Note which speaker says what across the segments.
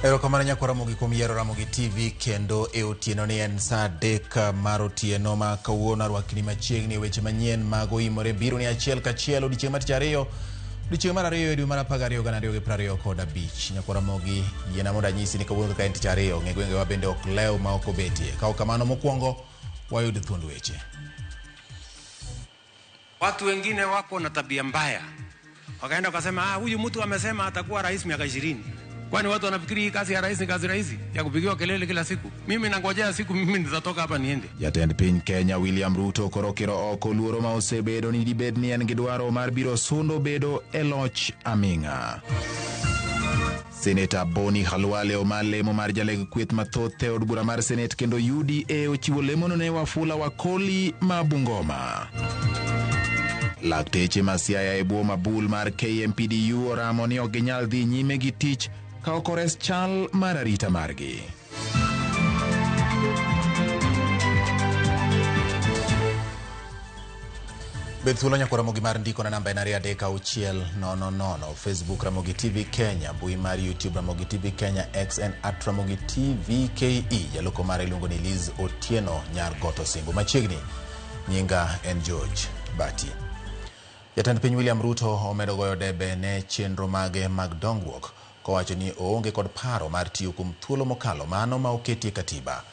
Speaker 1: Erokamano nyakora mogi kuom yiero Ramogi TV kendo e otieno ni en saa 3 mar otieno ma kawuono arwakni machiegni weche manyien mag oimore biro ni achiel kachiel odiechieng' mar tich ariyo odiechieng' mar ariyo dwe mar 12 2025. Nyakora mogi yiena mondo anyisi ni kawuono kaka en tich ariyo ng'e gwengewa bende ok lew ma ok obetie. Kaw kamano mokwongo wayud thuond weche.
Speaker 2: Watu wengine wako na tabia mbaya, wakaenda wakasema huyu mtu amesema atakuwa rais miaka 20. Kwani watu wanafikiri kazi ya rais ni kazi rahisi ya kupigiwa kelele kila siku? Mimi nangojea siku mimi nitatoka hapa niende.
Speaker 1: Jatend piny Kenya William Ruto korokero oko luoro ma osebedo ni dibed ni en gi dwaro mar biro sundo bedo e loch aming'a. Seneta Boni Khalwale omalemo mar jaleg kweth mathoth e od bura mar Senate kendo UDA ochiwo lemono ne Wafula Wakoli ma Bungoma. Lakteche ma Siaya e bwo mabul mar KMPDU oramo ni ok ginyal dhi nyime gi tich ka ok ores chal mar arita margi. Bed thuolo nyakora Ramogi mar ndiko na namba en 23600. Facebook Ramogi TV Kenya, mbui mar YouTube Ramogi TV Kenya, XN @Ramogi TV KE. Jaloko mare iluongo ni Liz Otieno nyar Goto Simbu. Machiegni nyinga en George Bati. Jatend piny William Ruto omedo goyo debe ne chenro mage mag dongruok kowacho ni oonge kod paro mar tiyo kuom thuolo mokalo mano ma oketi e katiba.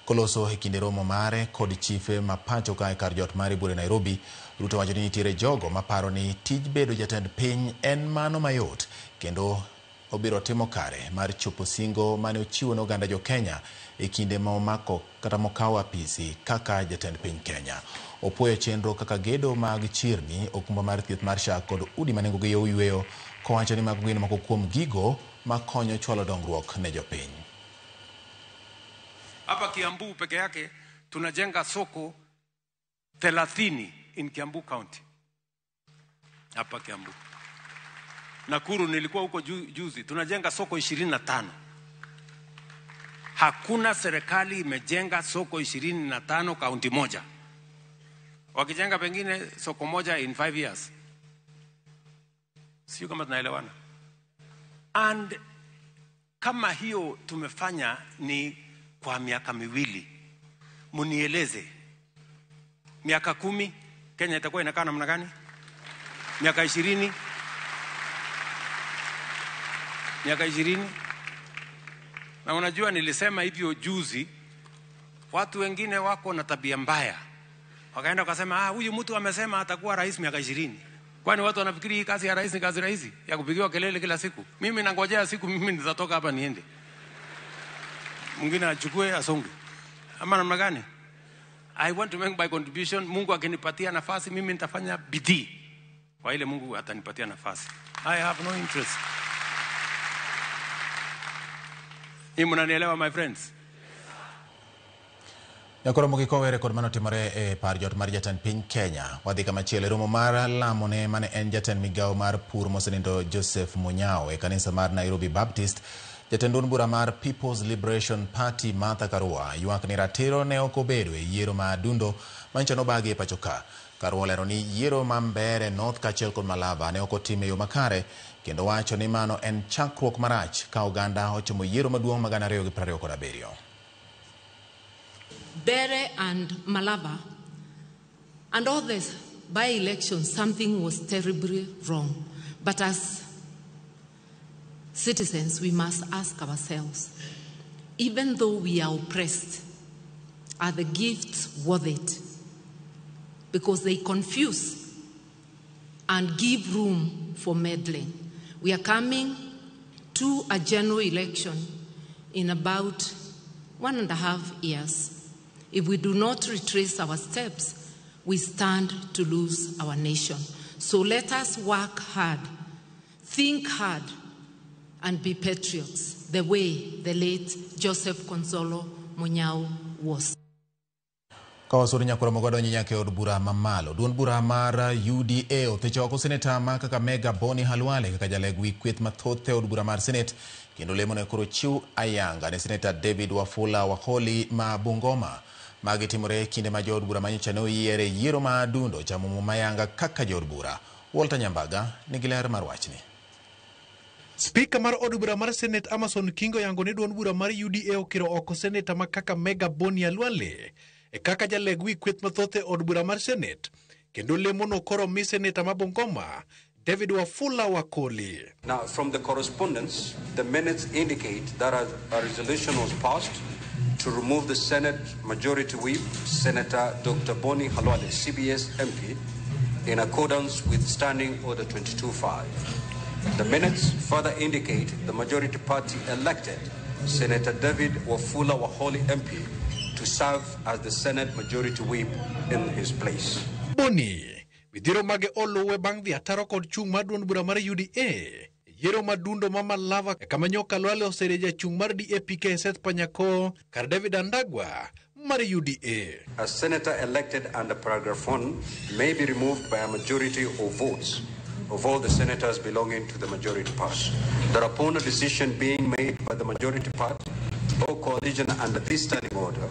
Speaker 1: Koloso e kinde romo mare kod chife ma pacho kae kar jot mare bure Nairobi, Ruto wacho ni nitiere jogo maparo ni tij bedo jatend piny en mano mayot kendo obiro timo kare mar chopo singo mane ochiwo ne oganda jo Kenya e kinde ma omako kata mokawo apisi kaka jatend piny Kenya. Opuoyo chenro kaka gedo mag chirni, okumba mar thieth mar SHA kod udi manengo gi oyueyo, kowacho ni mag gin moko kuom gigo makonyo chwalo dongruok ne jopiny.
Speaker 2: Hapa Kiambu peke yake tunajenga soko 30 in Kiambu County. Hapa Kiambu. Nakuru nilikuwa huko juzi, tunajenga soko 25. Hakuna serikali imejenga soko 25 kaunti moja. Wakijenga pengine soko moja in 5 years. Sio kama tunaelewana. And kama hiyo tumefanya ni kwa miaka miwili, munieleze miaka 10 Kenya itakuwa inakaa namna gani? Miaka 20? Miaka 20? Na unajua nilisema hivyo juzi, watu wengine wako na tabia mbaya, wakaenda wakasema huyu mtu amesema atakuwa rais miaka 20. Kwani watu wanafikiri kazi ya rais ni kazi rahisi ya kupigiwa kelele kila siku? Mimi nangojea siku mimi nitatoka hapa niende. Mwingine achukue asonge. Ama namna gani? I want to make my contribution. Mungu akinipatia nafasi mimi nitafanya bidii kwa ile Mungu atanipatia nafasi. I have no interest. Mnanielewa my friends?
Speaker 1: Nyakora Ramogi kowere kod mano timore e par jot mar jatend piny Kenya. Wadhi kama chielo romo mar lamo ne mane en jatend migawo mar pur mosenindo Joseph Munyao e kanisa mar Nairobi Baptist. Jatend duond bura mar People's Liberation Party Martha Karua ywak ni ratiro ne ok obedo e yiero ma adundo manchano bagi e pacho ka. Karua olero ni yiero ma Mbeere North kaachiel kod Malaba ne ok otim e yo makare kendo wacho ni mano en chakruok marach ka oganda ochomo yiero maduong' ma 2027.
Speaker 3: Mbeere and Malaba and all this by-elections, something was terribly wrong. But as citizens, we must ask ourselves, even though we are oppressed, are the gifts worth it? Because they confuse and give room for meddling. We are coming to a general election in about 1.5 years. If we do not retrace our steps, we stand to lose our nation. So let us work hard, think hard, and be patriots, the way the late Joseph Consolo Munyao was.
Speaker 1: Kawasuri nyakura mogodo nyake od bura mamalo. Duon bura mar UDA othecho oko seneta ma Kakamega Boni Halwale kaka jalegwi kweth mathoth od bura mar Senate kendo lemone koro chiw ayanga ne seneta David Wafula Waholi ma Bungoma. Magi timore kinde ma jod bura manyicha ne oyiere yiero ma adundo chamo mayanga kaka jod bura. Walter Nyambaga nigi ler mar wachni.
Speaker 4: Speaker mar od bura mar Senate Amason Kingo yango ne duon bura mar UDA okiro oko seneta ma Kakamega Boni Halwale e kaka jalegwi kweth mathoth od bura mar Senate kendo lemono koro mi seneta ma Bungoma David Wafula Waholi.
Speaker 5: Now, from the correspondence, the minutes indicate that a resolution was passed to remove the Senate Majority Whip, Senator Dr. Boni Halwale, CBS MP, in accordance with Standing Order 22.5. The minutes further indicate the Majority Party elected Senator David Wafula Waholi MP to serve as the Senate Majority Whip in his place.
Speaker 4: Boni Vidiro mage oluwe bang' dhi ataro kod chung' mar duond bura mar UDA. Yiero madundo mama lava kama nyoka Halwale osereja chung' mar DAP Seth Panyako kar David Andagwa mar UDA.
Speaker 5: A senator elected under paragraph 1 may be removed by a majority of votes of all the senators belonging to the majority party. Thereupon a decision being made by the majority party or coalition under this standing order,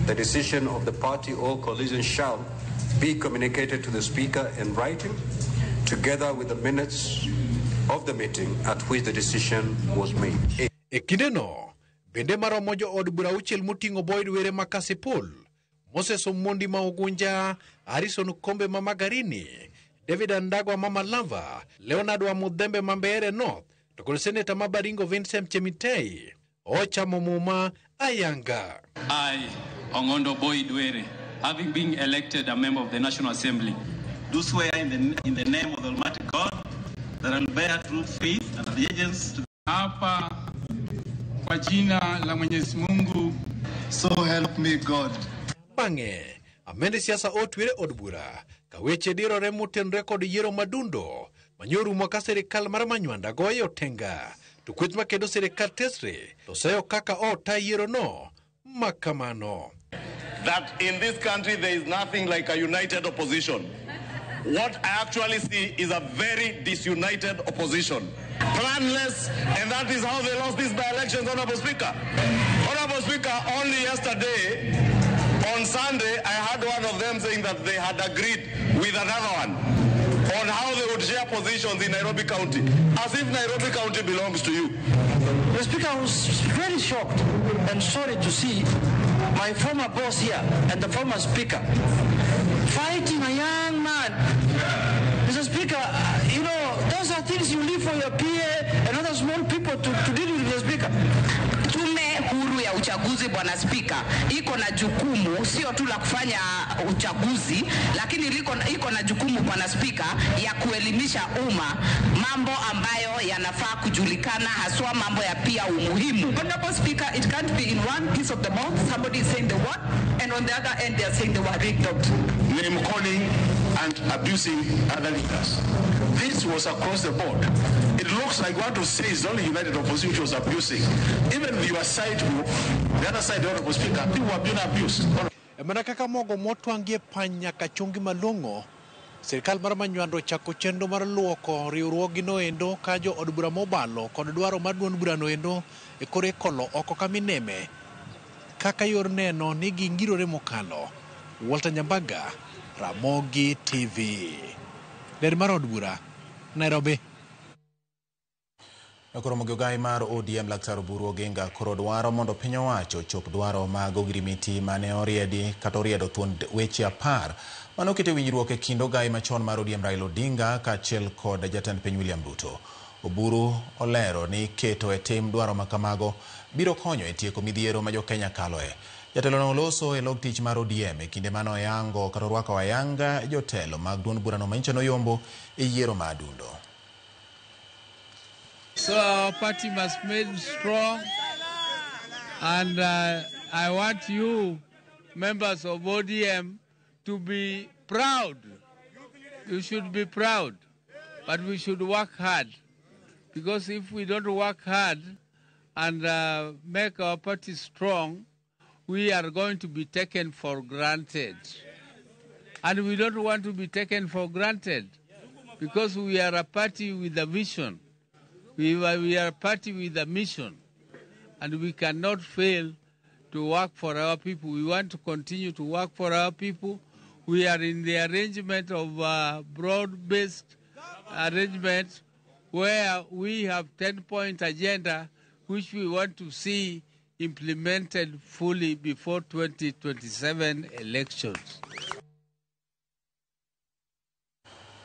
Speaker 5: the decision of the party or coalition shall be communicated to the Speaker in writing, together with the minutes of the meeting at which the decision was made.
Speaker 4: Ekindeno, bende maromo jo od bura auchiel moting'o Boyd Were Makasipul, Moses Omondi ma Ogunja, Harrison Kombe ma Magarini, David Andagwa ma Malava, Leonard wa Mudhembe ma Mbeere North, to kod Senator ma Baringo Vincent Chemitei, ochamo muma ayanga.
Speaker 6: I, Ongondo Boyd Were, having been elected a member of the National Assembly, do swear in the name of the Almighty God that I will bear true faith and allegiance to
Speaker 7: hapa kwa jina la Mwenyezi Mungu,
Speaker 8: so help me God.
Speaker 4: Bange, amende siasa otwire od bura, kaweche dirore motenre kod yiero madundo, manyoru mwaka serikal mar manywanda goyo tenga, to kweth makedo serikal tesre, to sayo kaka ota yiero no, makamano.
Speaker 9: That in this country there is nothing like a united opposition. What I actually see is a very disunited opposition. Planless, and that is how they lost these by-elections, Honorable Speaker. Honorable Speaker, only yesterday, on Sunday, I heard one of them saying that they had agreed with another one on how they would share positions in Nairobi County, as if Nairobi County belongs to you.
Speaker 10: The Speaker, I was very shocked and sorry to see my former boss here and the former Speaker fighting a young man. Mr. Speaker, you know, those are things you leave for your PA and other small people to deal with, Mr. Speaker.
Speaker 11: Tume huru ya uchaguzi, Bwana Spika, iko na jukumu sio tu la kufanya uchaguzi, lakini iko na jukumu, Bwana Spika, ya kuelimisha umma mambo ambayo yanafaa kujulikana, haswa mambo ya pia umuhimu. Honorable Speaker, it can't be in one piece of the mouth, somebody is saying the word, and on the other end they are saying the word rigged out.
Speaker 9: Name calling and abusing other leaders.
Speaker 8: This was across the board. It looks like what to say is only united opposition which was abusing. Even your side group, the other side, the Honorable Speaker, people have been abused.
Speaker 4: Manakaka mogo motwangie panya kachungi malongo. Serikal mar manywando chako chendo mar luoko riwruogi no endo kajo od bura mobalo kod dwaro mar duond bura no endo e kore kolo oko kamineme. Kaka yor neno ni gingirore mokalo. Walter Nyambaga, Ramogi TV. Ler mar od bura, Nairobi.
Speaker 1: Koro mogogai mar ODM Laktar Oburu Oginga koro dwaro mondo piny owacho chop dwaro mag ogirimiti mane oriedi kata oriedo thuond weche 10 mane okete winjruok e kind ogai machon mar ODM Raila Odinga kaachiel kod jatend piny William Ruto. Oburu olero ni keto e tim dwaro makamago biro konyo e tieko midhiero ma Jo-Kenya kaloe. Jatelo no oloso e log tich mar ODM e kinde mano yango kata rwako ayanga jotelo mag duond burano manyicha noyombo e yiero ma adundo.
Speaker 7: So our party must be made strong, and I want you, members of ODM, to be proud. You should be proud, but we should work hard, because if we don't work hard and make our party strong, we are going to be taken for granted. And we don't want to be taken for granted because we are a party with a vision. We are a party with a mission. And we cannot fail to work for our people. We want to continue to work for our people. We are in the arrangement of broad-based arrangement where we have 10-point agenda which we want to see implemented fully before 2027 elections.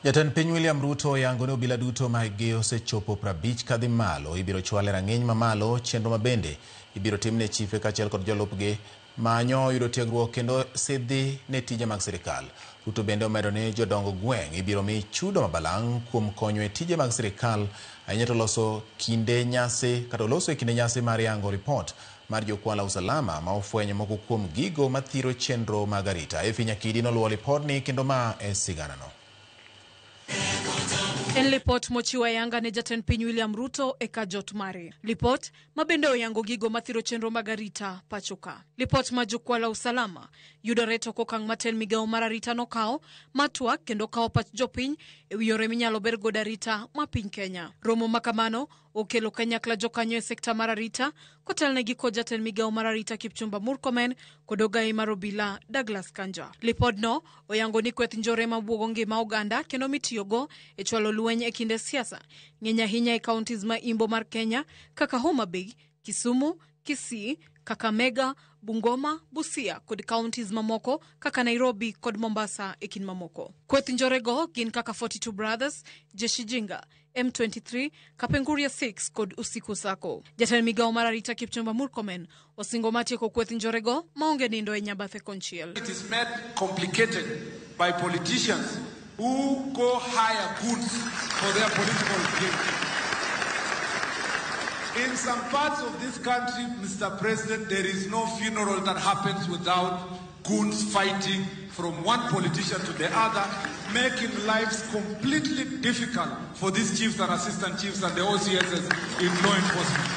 Speaker 1: Jatend piny William Ruto yango ni obila duto ma higi osechopo 50 kadhi malo ibiro chwale rang'iny mamalo chenro mabende ibiro timne chife kaachiel kod jolupgi manyo yudo tiegruok kendo sidhi ne tije mag sirikal. Ruto bende omedo ni jodongo gweng' ibiro mi chudo mabalang' kuom konyo e tije mag sirikal ahinya to loso kinde nyasi mar yango ripot mar jokwala usalama ma ofwenyo moko kuom gigo mathiro chenro mag arita. Efi Nyakidi noluwo lipodni kendo ma e siganano.
Speaker 12: En lipot mochiwa yanga ne jatend piny William Ruto e kajot mare. Lipot mabende oyango gigo mathiro chenro mag arita pachoka. Lipot ma jokwala usalama yudore to kokang' maten migao mar arita nokao matwak kendo kao pach jopiny e wi yore minyalo ber godo arita ma piny Kenya. Romo makamano okelo kanyakla jokanyo e sekta mar arita kotelnegi kod jatend migao mar arita Kipchumba Murkomen kod ogai mar obila Douglas Kanja. Lipodno oyango ni kweth njore mabwogo ngima oganda kendo mitiyogo e chwalo lweny e kinde siasa ng'eny ahinya e counties ma imbo mar Kenya kaka Homa Bay, Kisumu, Kisii, Kakamega, Bungoma, Busia kod counties mamoko kaka Nairobi kod Mombasa e kin mamoko. Kweth njorego gin kaka 42 Brothers, Jeshi Jinga, M23, Kapenguria 6 kod Usiku Sako. Jatend migao mar arita Kipchumba Murkomen osingo matieko kweth njorego maonge nindo e nyabathe konchiel.
Speaker 13: It is made complicated by politicians who go hire goons for their political gain. In some parts of this country, Mr. President, there is no funeral that happens without goons fighting from one politician to the other, making lives completely difficult for these chiefs and assistant chiefs and the OCSs in law enforcement.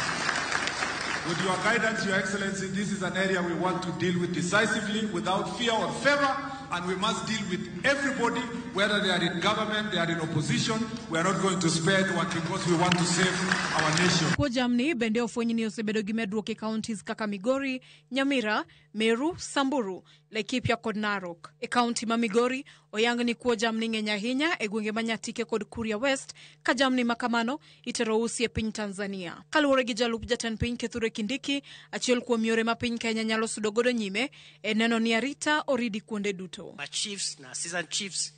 Speaker 13: With your guidance, Your Excellency, this is an area we want to deal with decisively, without fear or favor, and we must deal with everybody, whether they are in government, they are in opposition. We are not going to spare anyone because we want to save our nation.
Speaker 12: Kwa jamni, bende ofwenyi ni osebedo gi medruok e counties kaka Migori, Nyamira, Meru, Samburu, Laikipia kod Narok. E county ma Migori, oyang ni kwa jamni ng'eny ahinya e gwenge ma Nyatike kod Kuria West, ka jamni makamano itero usi e piny Tanzania. Kaluwore gi jalup jatend piny Kithure Kindiki, achiel kuom yore ma piny Kenya nyalo sudo godo nyime e neno ni arita oridi kuonde duto.
Speaker 14: Ma chiefs na assistant chiefs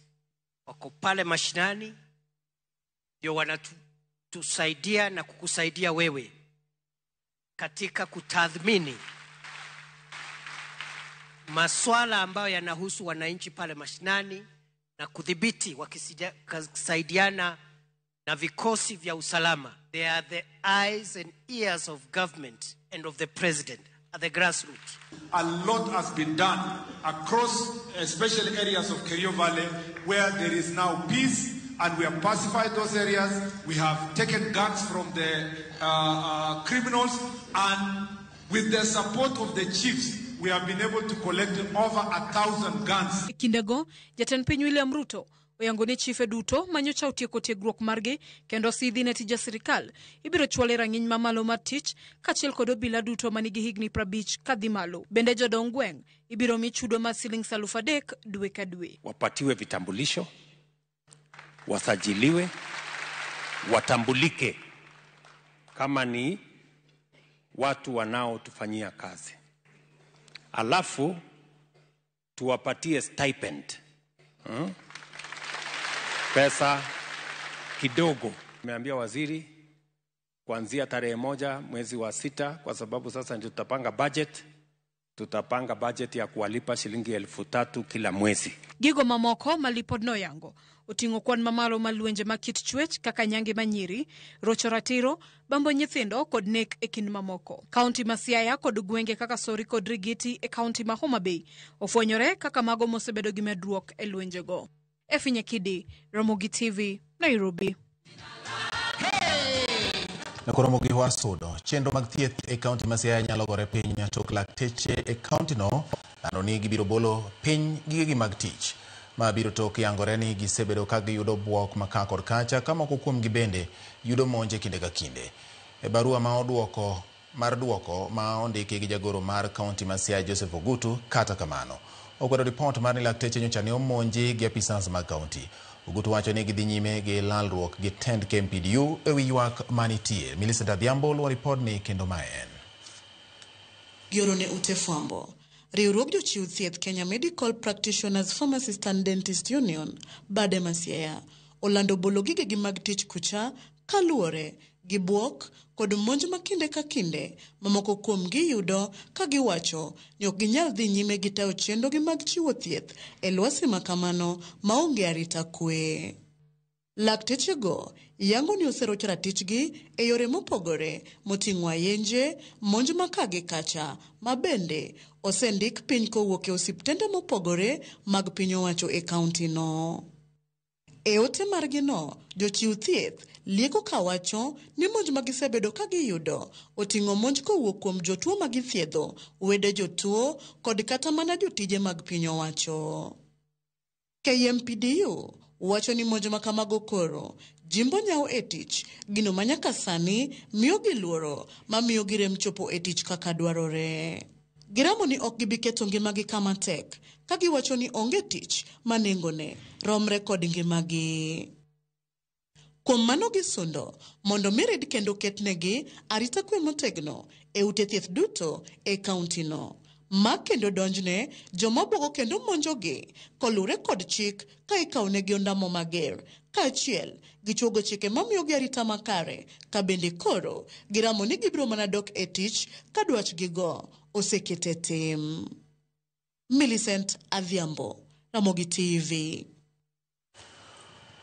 Speaker 14: wako pale mashinani ndio wanatusaidia na kukusaidia wewe katika kutathmini maswala ambayo yanahusu wananchi pale mashinani na kudhibiti wakisaidiana na vikosi vya usalama. They are the eyes and ears of government and of the president at the grassroots.
Speaker 13: A lot has been done across especially areas of Kerio Valley where there is now peace, and we have pacified those areas. We have taken guns from the criminals, and with the support of the chiefs, we have been able to collect over 1,000 guns.
Speaker 12: Kindego, jatend piny William Ruto oyango ni chife duto manyocha otieko tiegruok margi kendo sidhi ne tije sirikal ibiro chwale rang'iny mamalo mar tich kaachiel kod obila duto manigi higni 50 kadhi malo. Bende jodong gweng' ibiro mi chudo mar Sh3,000 dwe ka dwe.
Speaker 2: Wapatiwe vitambulisho, wasajiliwe, watambulike kama ni watu wanaotufanyia kazi. Alafu tuwapatie stipend. Pesa kidogo. Nimeambia waziri kuanzia tarehe 1 mwezi wa 6 kwa sababu sasa ndio tutapanga budget. Tutapanga budget ya kuwalipa shilingi 3,000 kila mwezi.
Speaker 12: Gigo mamoko malipodno yango oting'o kwan mamalo malwenje makit chwech kaka nyange manyiri, rocho ratiro, bambo nyithindo kod nek e kin mamoko. County ma Siaya kod gwenge kaka Sori kod Rigiti e county ma Homa Bay ofwenyore kaka mago mosebedo gi medruok e lwenjego. Efi Nyakidi, Ramogi TV, Nairobi.
Speaker 1: Na koromo gi wasudo chenro mag thieth e kaunti ma Siaya nyalo gore piny tok lakteche e kaunti no anoni gibiro bolo piny gige mag tich ma biro tok yangore ni gisebedo ka giyudo buok maka kod kacha kama kuom gibende yudo monje kinde ka kinde. E barua ma oduoko ma ondiki gi jagoro mar kaunti ma Siaya Joseph Ogutu kata kamano okwedo ripot mar ni lakteche nyocha ne omonji gi apisas mag kaunti. Ogutu wacho ni gidhi nyime gi lalruok gi tend KMPDU e wi ywak manitie. Millicent Adhiambo luwo ripod ni kendo maen.
Speaker 15: Gioro ne ute fwambo. Riwruok jochiw thieth Kenya Medical Practitioners Pharmacist and Dentist Union bade ma Siaya olando bolo gige gi mag tich kucha kaluore gi buok kod monj ma kinde ka kinde mamoko kuom gi yudo ka giwacho ni ok ginyal dhi nyime gi tayo chenro gi mag chiwo thieth e lwasi makamano maonge arita kwe. Lakteche go yango ni oserocho ratichgi e yore mopogore moting'o ayenje monj maka gi kacha ma bende osendik piny kowuok e osiptende mopogore mag piny owacho e kaunti no. E ote margi no, jochiw thieth lieko kawacho ni monj magisebedo ka giyudo oting'o monj kowuok kuom jotuo magithiedho, wede jotuo kod kata mana jotije mag piny owacho. KMPDU wacho ni monj makamago koro jimbo nyao e tich gino manyaka sani miyo gi luoro ma miyo girem chopo e tich kaka dwarore. Giramo ni ok gibi keto ngimagi kama tek ka giwacho ni onge tich manengone romre kod ngimagi. Kuom mano gisundo mondo mirid kendo ketnegi arita kwe motegno e ute thieth duto e kaunti no. Ma kendo donjne joma bogo kendo monjogi kolure kod chik ka ikawnegi ondamo mager kaachiel gichuogo chike mamiyogi arita makare ka bende koro giramo ni gibiro mana dok e tich ka dwachgigo osekete tim. Millicent Adhiambo, Ramogi TV.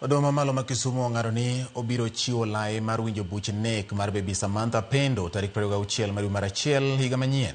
Speaker 1: Odoma malo ma Kisumu ong'ado ni obiro chiwo lai mar winjo buch nek mar Baby Samantha Pendo tarik 26 mar achiel higa manyien.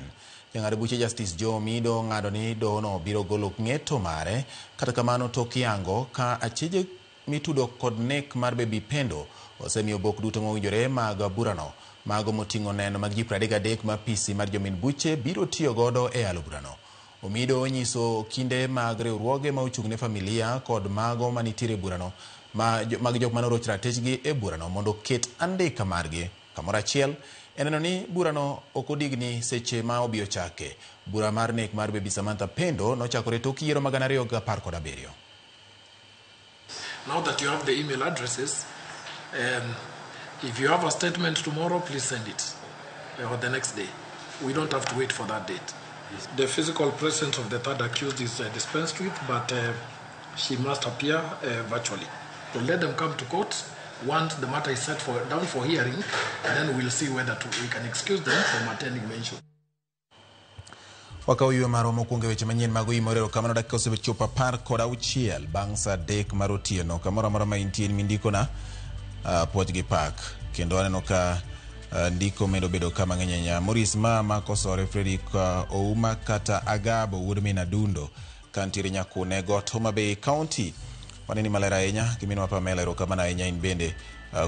Speaker 1: Jang'ad buche Justice Joe Mido ng'ado ni dono biro golo ng'eto mare kata kamano tok yango ka achije mitudo kod nek mar Baby Pendo osemiyo bok duto mowinjore mag burano mago moting'o neno mag ji 33 ma PC mar jomin buche biro tiyo godo e alo burano. Omido nyiso kinde mag riwruoge ma ochung' ne familia kod mago manitiere burano mag jok manoroch ratechgi e burano mondo ket andika margi kamoro achiel eneno ni burano ok odigni seche ma obio chake. Bura mar nek mar Baby Samantha Pendo nochakore tok yiero mag 2017.
Speaker 16: Now that you have the email addresses, if you have a statement tomorrow, please send it or the next day. We don't have to wait for that date. The physical presence of the third accused is dispensed with, but she must appear virtually. So let them come to court. Once the matter is set down for hearing, then we'll see whether we can excuse them from attending mention.
Speaker 1: Wakauyo maro mokwongo weche manyien mag imorero kamano dakika osechopo 16 bang' saa 3 mar otieno kamoro amora ma intie mindiko na puoch gi pak kendo aneno ka ndiko medo bedo kama ng'enyenya. Morris Mama kosore Frederick Ouma kata Agabo wuod min Adundo kantiere Nyakune Got Homa Bay County. Waneni malera ahinya giminwa Pamela erokamano ahinya in bende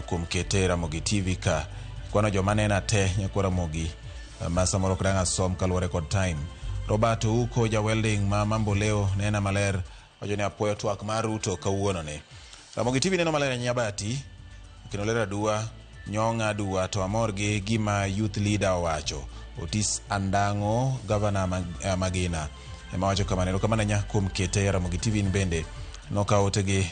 Speaker 1: kuom kete Ramogi TV ka kwano joma nena te nyakwa Ramogi ma samoro kudanga som kaluwore kod time. Roberto Uko ja welding ma mambo leo nena maler wajo ni apoyo twak mar Ruto kawuono ne. Ramogi TV neno maler nyabati kendo lera dua nyonga dua to amor gi gima youth leader wacho. Otis Andango governor Magina ema wacho kamano kama nya kuom kete Ramogi TV bende nokaote gi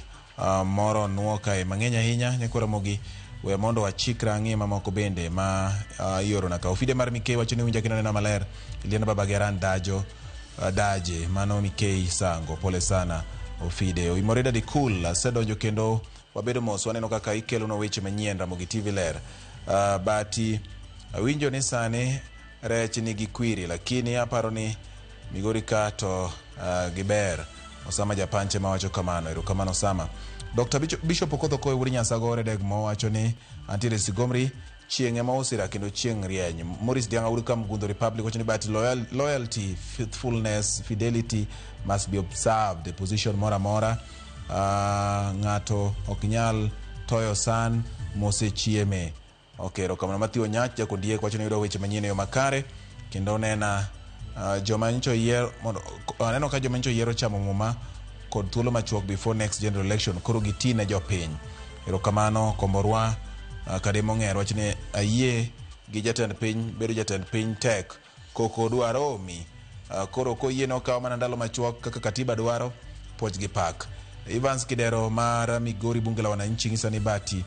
Speaker 1: moro nuoka e mang'enya ahinya nyakwa Ramogi we mondo wachikra ng'e mamoko bende ma ioro na ka ofide mar Mikei wacho ni winja kendo nena maler iliana baba Geran Daje mano Mikei Sango pole sana ofide Imoreda di cool sedonjo kendo wabedo mos waneno kaka ikelo no weche manyien Ramogi TV ler bati winjo ni sane rech ni gikwiri lakini aparo ni Migori kato giber Osama Japanche mawacho kamano erokamano Osama. Dr. Bishop Okoth Okoye wuod Nyasagore Degmo wacho ni Antire Sigomri chieng' ema osira kendo chieng' rieny. Morris Dianga wuod Kamgundo Republic wacho ni but loyalty, faithfulness, fidelity must be observed. The position mora mora ng'ato ok nyal toyo san mose chieme okero kamano Matthew Nyach jakodie kwacho ni yudo weche manyien yo makare kendo nena joma ncho yiero neno ka joma ncho yiero chamo muma kod thuolo machuok before next general election koro gitine jopiny. Erokamano komborwa kademo ng'er wachne ayie gi jatend piny bedo jatend piny tek koko dwaro mi koro koyie no kawo mana ndalo machuok kaka katiba dwaro poch gi pak. Evans Kidero mar Migori bunge la wananchi ng'isa ni bati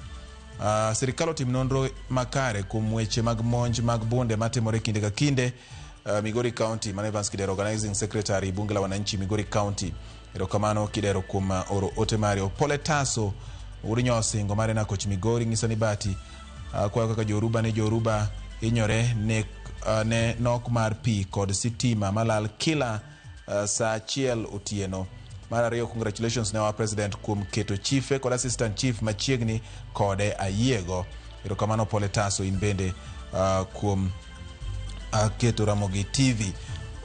Speaker 1: sirikal otim nonro makare kuom weche mag monj mag bunde matimore kinde ka kinde. Migori County man Evans Kidero organizing secretary bunge la wananchi Migori County. Erokamano Kidero kuom oro ote Mario Poletaso urinyo osingo mare na koch Migori ng'isa ni bati kwa kaka joruba inyore ne nok mar pi kod sitima malal kila saa achiel otieno. Mar ariyo, congratulations ne our president kuom keto chief kod assistant chief machiegni kode ayiego. Erokamano Poletaso in bende kuom keto Ramogi TV.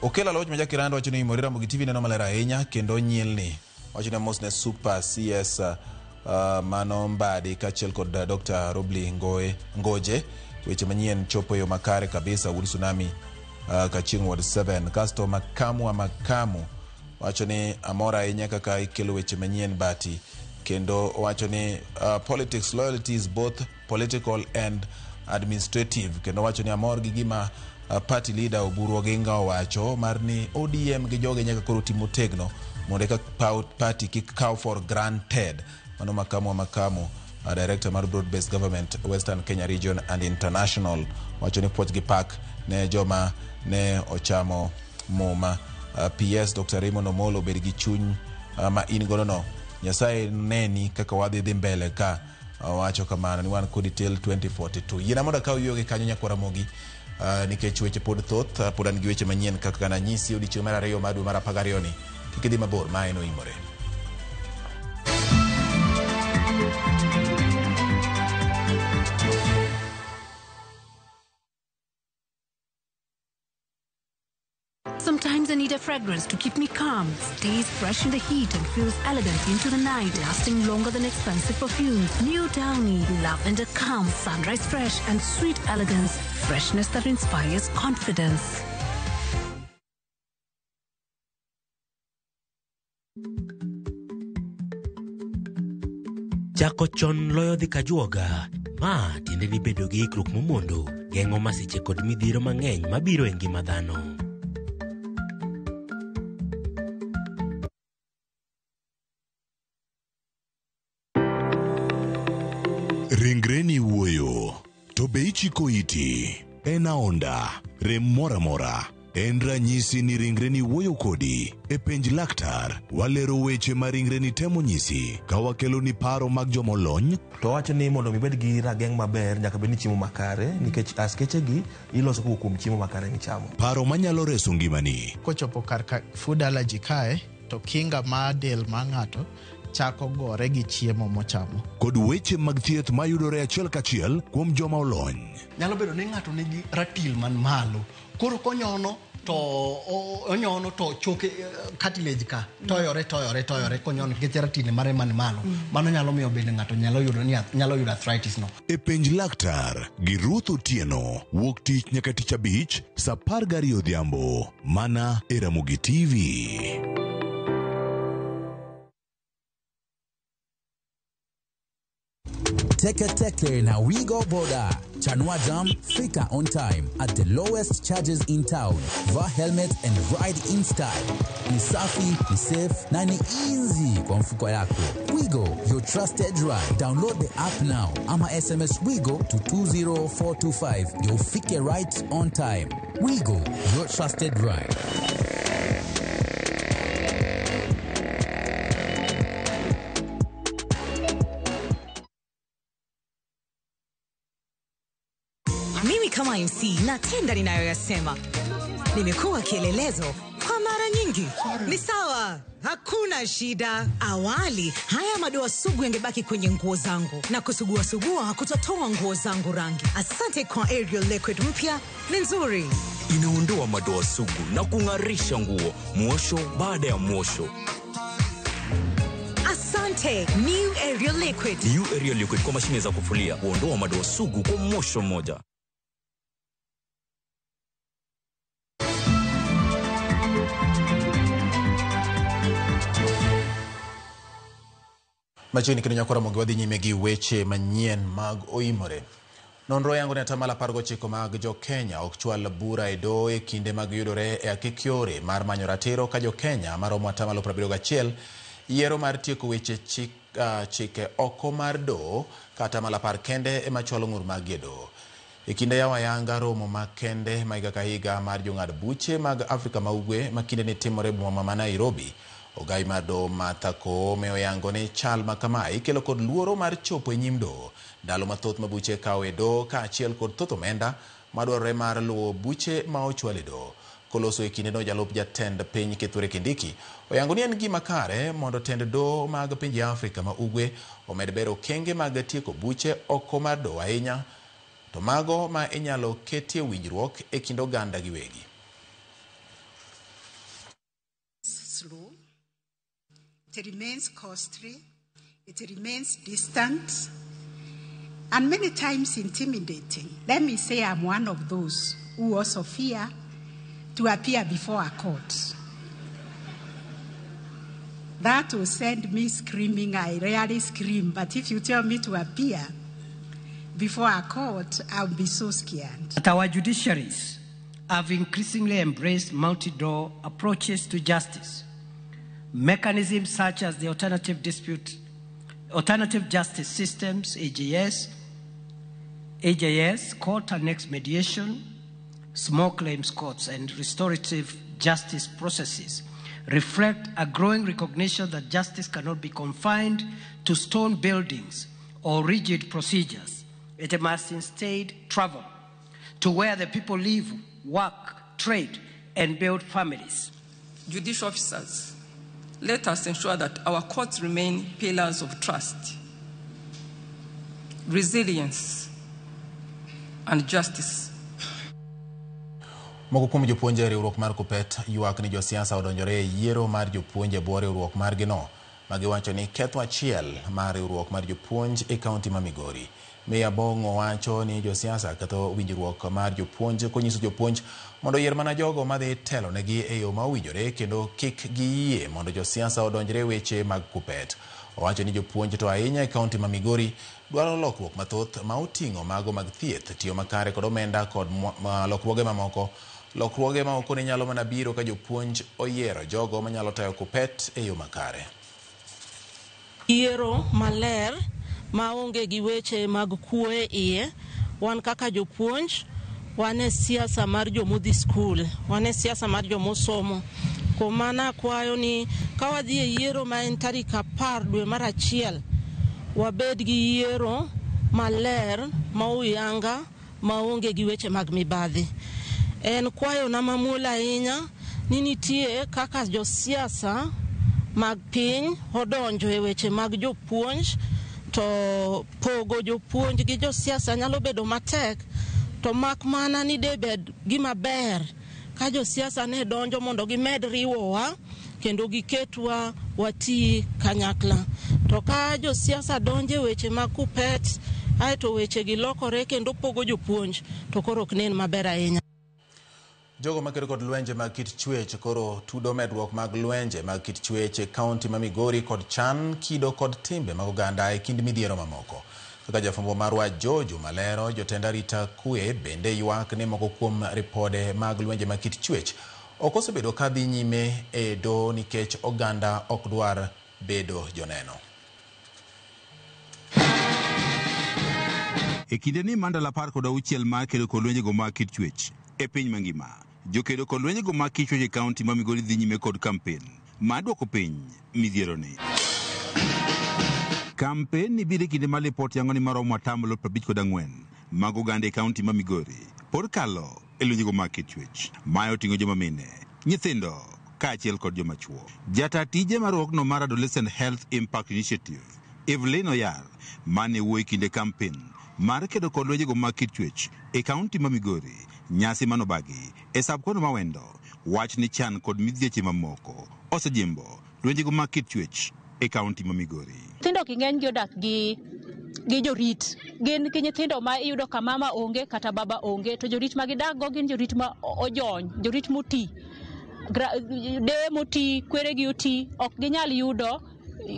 Speaker 1: Okela loj meja kirando wachino imori Ramogi TV neno malera ahinya kendo nyilni wachino mosne super CS Mano Mbadi kachiel kod Dr. Robli Ngoje weche manyien chopo yo makare kabisa Wood Tsunami Kaching Ward 7 kasto makamu wachoni amora ahinya kaka ikelo weche manyien bati kendo wachoni politics loyalty is both political and administrative kendo wachoni amor gi gima party leader Oburu Oginga owacho marni ODM gi joge nyaka koro timo tegno mondo ka party kik kaw for granted. Mano makamu director mar broad based government Western Kenya region and international wachoni poch gi pak ne joma ne ochamo muma. PS Dr. Raymond Omolo bed gi chuny ma in godo no Nyasaye neni kaka wadhi dhi mbele ka wacho kamano ni wan kod till 2042 yina moda ka uyoge kanyo nyakora mogi nikech weche pod thoth pod an gi weche manyien kaka na nyisi odiochieng' mar ariyo mar dwe mar 12 ni kikidhi mabor ma eno imore.
Speaker 17: Sometimes I need a fragrance to keep me calm, stays fresh in the heat and feels elegant into the night, lasting longer than expensive perfumes. New Downy, lavender calm, sunrise fresh and sweet elegance, freshness that inspires confidence.
Speaker 18: Chako chon loyo dhi kajuoga, ma tiende ni bedo gi ikruok momondo, geng'o masiche kod midhiro mang'eny mabiro e ngima dhano.
Speaker 19: Ringreni wuoyo, to be ichiko iti, en aonda, rem mora, en ranyisi ni ringreni wuoyo kodi, e penj laktar, walero weche ma ringreni temo nyisi, ka wakelo ni paro mag jomolony.
Speaker 20: To wacho ni mondo mibed gi rageng' maber, nyaka bed ni chiemo makare, nikech askeche gi iloso kuom chiemo makare michamo.
Speaker 19: Paro manyalo reso ngimani.
Speaker 21: Kochopo kar food allergy kae, to kinga ma del ma ng'ato chako gore gi chiemo mochamo.
Speaker 19: Kod weche mag thieth mayudore achiel kachiel kuom joma olony.
Speaker 22: Nyalo bedo ni ng'ato nigi ratil man malo. Koro konyono to choke cartilage ka toyore konyono nikech ratil mare man malo. Mano nyalo miyo bende ng'ato nyalo yudo arthritis no.
Speaker 19: E penj laktar gi Ruth Otieno, wuok tich nyaka tich abich saa 12 odhiambo mana e Ramogi TV.
Speaker 23: Teke na Wigo Boda. Chanua Jam, fika on time at the lowest charges in town. Vaa helmet and ride in style. Ni safi, ni safe, na ni easy kwa mfuko yako. Wigo, your trusted ride. Download the app now. Ama SMS Wigo to 20425. You'll fike right on time. Wigo, your trusted ride.
Speaker 24: Mimi kama MC natenda ninayoyasema. Nimekuwa kielelezo kwa mara nyingi. Ni sawa, hakuna shida. Awali, haya madoa sugu yangebaki kwenye nguo zangu. Na kusugua kutotoa nguo zangu rangi. Asante kwa Ariel Liquid mpya, ni nzuri.
Speaker 25: Inaondoa madoa sugu na kung'arisha nguo, mwosho baada ya mwosho.
Speaker 24: Asante Asante New Ariel Liquid.
Speaker 3: New Ariel Liquid kwa mashine za kufulia huondoa madoa sugu kwa mosho mmoja.
Speaker 1: Machini kini nyakora mongi wadhi nyime gi weche manyien mag oimore. Nonro yango ne tamala pargo chiko mag jo Kenya ok chwal bura e do e kinde mag yudore e akikiore mar manyo ratiro ka jo Kenya maromo atamalo 71 yiero mar tieko weche chike oko mar do kata malapar kende e machwalo ngur mag do. E kinde ya wayanga romo makende maiga kahiga mar jong'ad buche mag Afrika maugwe makinde ne timore boma ma Nairobi. Ogai mar do Martha Koome oyango ne chal makama ikelo kod luoro mar chopo e nyim do. Ndalo mathoth mabuche kawe do ka achiel kod thoth omenda madwarore mar luwo buche ma ochwal e do. Koloso e kinde no jalup jatend piny Kithure Kindiki oyango ni en gima kare mondo tend do mag pinje Afrika ma ugwe omed bero kenge mag tieko buche oko mar do ahinya to mago ma inyalo ketie winjruok e kind oganda giwegi.
Speaker 5: It remains costly, it remains distant, and many times intimidating. Let me say I'm one of those who also fear to appear before a court. That will send me screaming. I rarely scream, but if you tell me to appear before a court, I'll be so scared.
Speaker 14: But our judiciaries have increasingly embraced multi-door approaches to justice. Mechanisms such as the alternative justice systems, AJS, court annexed mediation, small claims courts, and restorative justice processes reflect a growing recognition that justice cannot be confined to stone buildings or rigid procedures. It must instead travel to where the people live, work, trade, and build families.
Speaker 6: Judicial officers, let us ensure that our courts remain pillars of trust, resilience, and justice.
Speaker 1: Moko kuom jopuonje riwruok mar Kupet ywak ni josiasa odonjore e yiero mar jopuonje bwo riwruok margi no magiwacho ni ketho achiel mar riwruok mar jopuonj e kaunti ma Migori. Meya Bongo wacho ni josiasa ketho winjruok mar jopuonj konyiso jopuonj mondo yier mana jogo madhi telo negi e yo ma owinjore kendo kik giyie mondo josiasa odonjre weche mag Kupet. Owacho ni jopuonj to ahinya e kaunti ma Migori dwaro lokruok mathoth ma oting'o mago mag thieth, tiyo makare kod omenda kod lokruoge mamoko. Lokruoge ma oko ne nyalo mana biro ka jopuonj oyiero jogo manyalo tayo Kupet e yo makare.
Speaker 10: Yiero maler maonge gi weche mag kuo iye, wan kaka jopuonj, wan e siasa mar jomodhi skul, wan e siasa mar jomosomo. Kuom mano akwayo ni ka wadhi e yiero ma en tarik 10 dwe mar achiel, wabed gi yiero maler ma uyanga maonge gi weche mag mibadhi. En kwayo na mamuol ahinya ni nitie kaka josiasa mag piny odonjo e weche mag jopuonj, to pogo jopuonj gi josiasa nyalo bedo matek, to mak mana ni debed gima ber ka josiasa ne donjo mondo gimed riwowa kendo giketwa wati kanyakla. To ka josiasa donjo weche mag Kupet aeto weche gi lokore kendo pogo jopuonj, to koro ok nen maber ahinya.
Speaker 1: Jogo makero kod lwenje mag kit chwech koro tudo medruok mag lwenje mag kit chwech e kaunti ma Migori kod chan kido kod timbe mag oganda e kind midhiero mamoko. Kaka jafwambo marwa Jojo Malero, jotend arita kwe bende ywak ni moko kuom ripode mag lwenje mag kit chwech ok osebedo ka dhi nyime e do nikech oganda ok dwar bedo joneno.
Speaker 11: E kinde ni Mandala 16 mar kedo kod lwenje go mag kit chwech e piny mangima, jokedo kod lwenje go mag kit chwech e kaunti ma Migori dhi nyime kod kampen mar duoko piny midhiero ni. Kampen ni biro kinde ma lipot yango ni maromo 54 mag oganda e kaunti ma Migori pod kalo e lwenje go mag kit chwech, ma oting'o joma mine, nyithindo kaachiel kod joma chuo. Jata tije marwakno mar Adolescent Health Impact Initiative, Evelyn Oyar, mane wuoyo kinde kampen mar kedo kod lwenje go mag kit chwech e kaunti ma Migori, nyasi manobagi e sabkono mawendo, wach ni chan kod midhieche mamoko osejimbo lwenje go mag kit chwech e kaunti ma Migori.
Speaker 4: Nyithindo king'eny gi odak gi jorit. Gin ki nyithindo ma iyudo ka mama onge kata baba onge, to jorit ma gidak go gin jorit ma ojony, jorit moti. De moti, kwere gi oti, ok ginyal yudo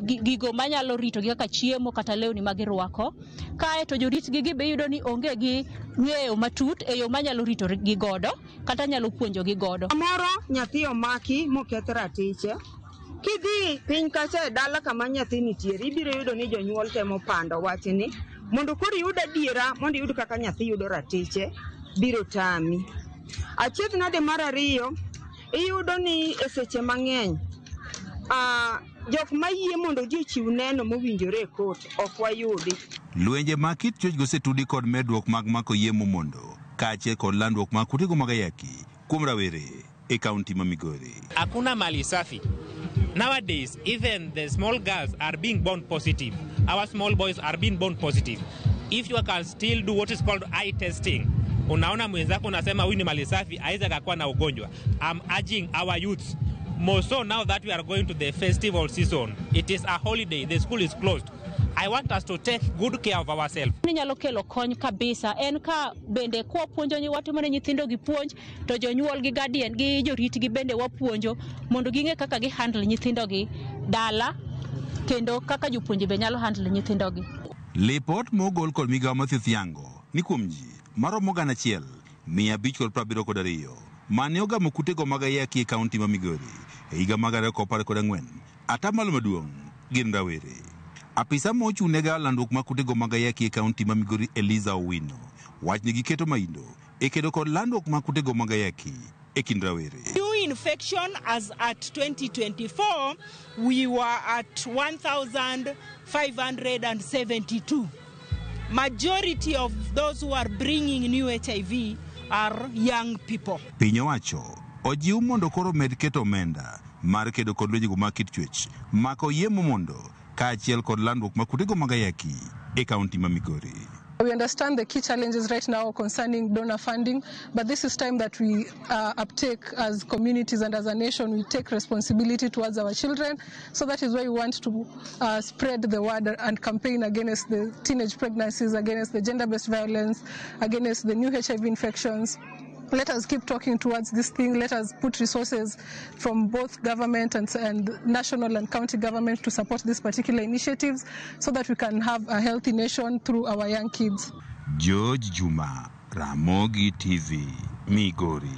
Speaker 4: gigo manyalo rito gi kaka chiemo kata lewni ma girwako. Kae to jorit gi be yudo ni onge gi ng'eyo matut e yo manyalo rito gi godo kata nyalo puonjo gi godo.
Speaker 7: Moro nyathi omaki moketh ratiche. Kidhi piny kacha e dala kama nyathi nitiere, ibiro yudo ni jonyuol temo pando wachni mondo koro yud adiera, mondo yud kaka nyathi yudo ratiche, biro tami. Achiedh nade mar ariyo, iyudo ni e seche mang'eny jok mayie mondo ji ochiw neno mowinjore e kot ok wayudi.
Speaker 11: Lwenje mag kit chwech gosetudi kod medruok mag mako yie momondo kaachiel kod landruok mag kutego mag ayaki kuom rawere e kaunti ma Migori.
Speaker 8: Hakuna mali safi. Nowadays, even the small girls are being born positive. Our small boys are being born positive. If you can still do what is called eye testing, unaona mwenzako unasema huyu ni mali safi, aiza kakuwa na ugonjwa. I'm urging our youths, more so now that we are going to the festival season, it is a holiday, the school is closed. I want us to take good care of ourselves.
Speaker 4: Nyalo kelo kony kabisa en ka bende kwa puonjo ni watu mane nyithindo gi puonj to jonyuol gi guardian gi jorit gi bende wapuonjo mondo ging'e kaka gi handle nyithindo gi dala kendo kaka jopuonje be nyalo handle nyithindo gi.
Speaker 11: Lipot mogol kod migawo mathieth yango ni kuom ji maromo 1,572 mane ogamo kutego mag ayaki e kaunti ma Migori e higa mag 2014. Atamalo maduong' gin rawere. Apisa mochung'ne ga landruok mag kutego mag ayaki e kaunti ma Migori Eliza Owino wachni giketo maindo e kedo kod landruok mag kutego mag ayaki e kind rawere.
Speaker 9: New infection as at 2024 we were at 1,572. Majority of those who are bringing new HIV are young people.
Speaker 11: Piny owacho ojiw mondo koro med keto omenda mar kedo kod lwenjego mag kit chwech mako yie momondo kaachiel kod landruok mag kutego mag ayaki e kaunti ma Migori.
Speaker 13: We understand the key challenges right now concerning donor funding, but this is time that we uptake as communities and as a nation, we take responsibility towards our children. So that is why we want to spread the word and campaign against the teenage pregnancies, against the gender-based violence, against the new HIV infections. Let us keep talking towards this thing. Let us put resources from both government and national and county government to support these particular initiatives so that we can have a healthy nation through our young kids.
Speaker 11: George Juma, Ramogi TV, Migori.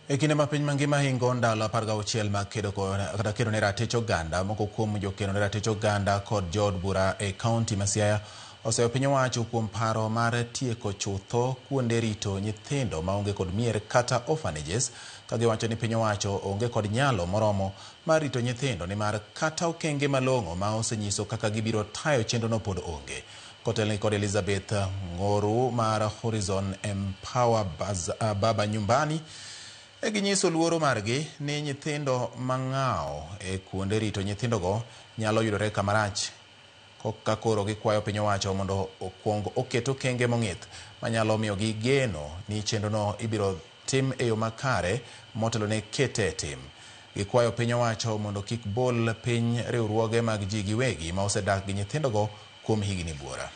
Speaker 1: E kinde ma piny mangima hingo ndalo 16 mag kedo ne ratich oganda, moko kuom jokeno ne ratich oganda kod jood bura e kaunti ma Siaya oseyo piny owacho kuom paro mar tieko chutho kuonde rito nyithindo maonge kod mier kata orphanages, ka giwacho ni piny owacho onge kod nyalo moromo mar rito nyithindo nimar kata okenge malong'o ma osenyiso kaka gibiro tayo chenrono pod onge. Kotelni kod Elizabeth Ngoru mar Horizon Empower Baba Nyumbani ginyiso luoro margi ni nyithindo mang'aw e kuonde rito nyithindogo nyalo yudore kamarach ka koro gikwayo piny owacho mondo okuong oketo kenge mong'ith manyalo miyo gi geno ni chenrono ibiro tim e yo makare motelo ne kete tim. Gikwayo piny owacho mondo kik bol piny riwruoge mag ji giwegi ma osedak gi nyithindogo kuom higni buora.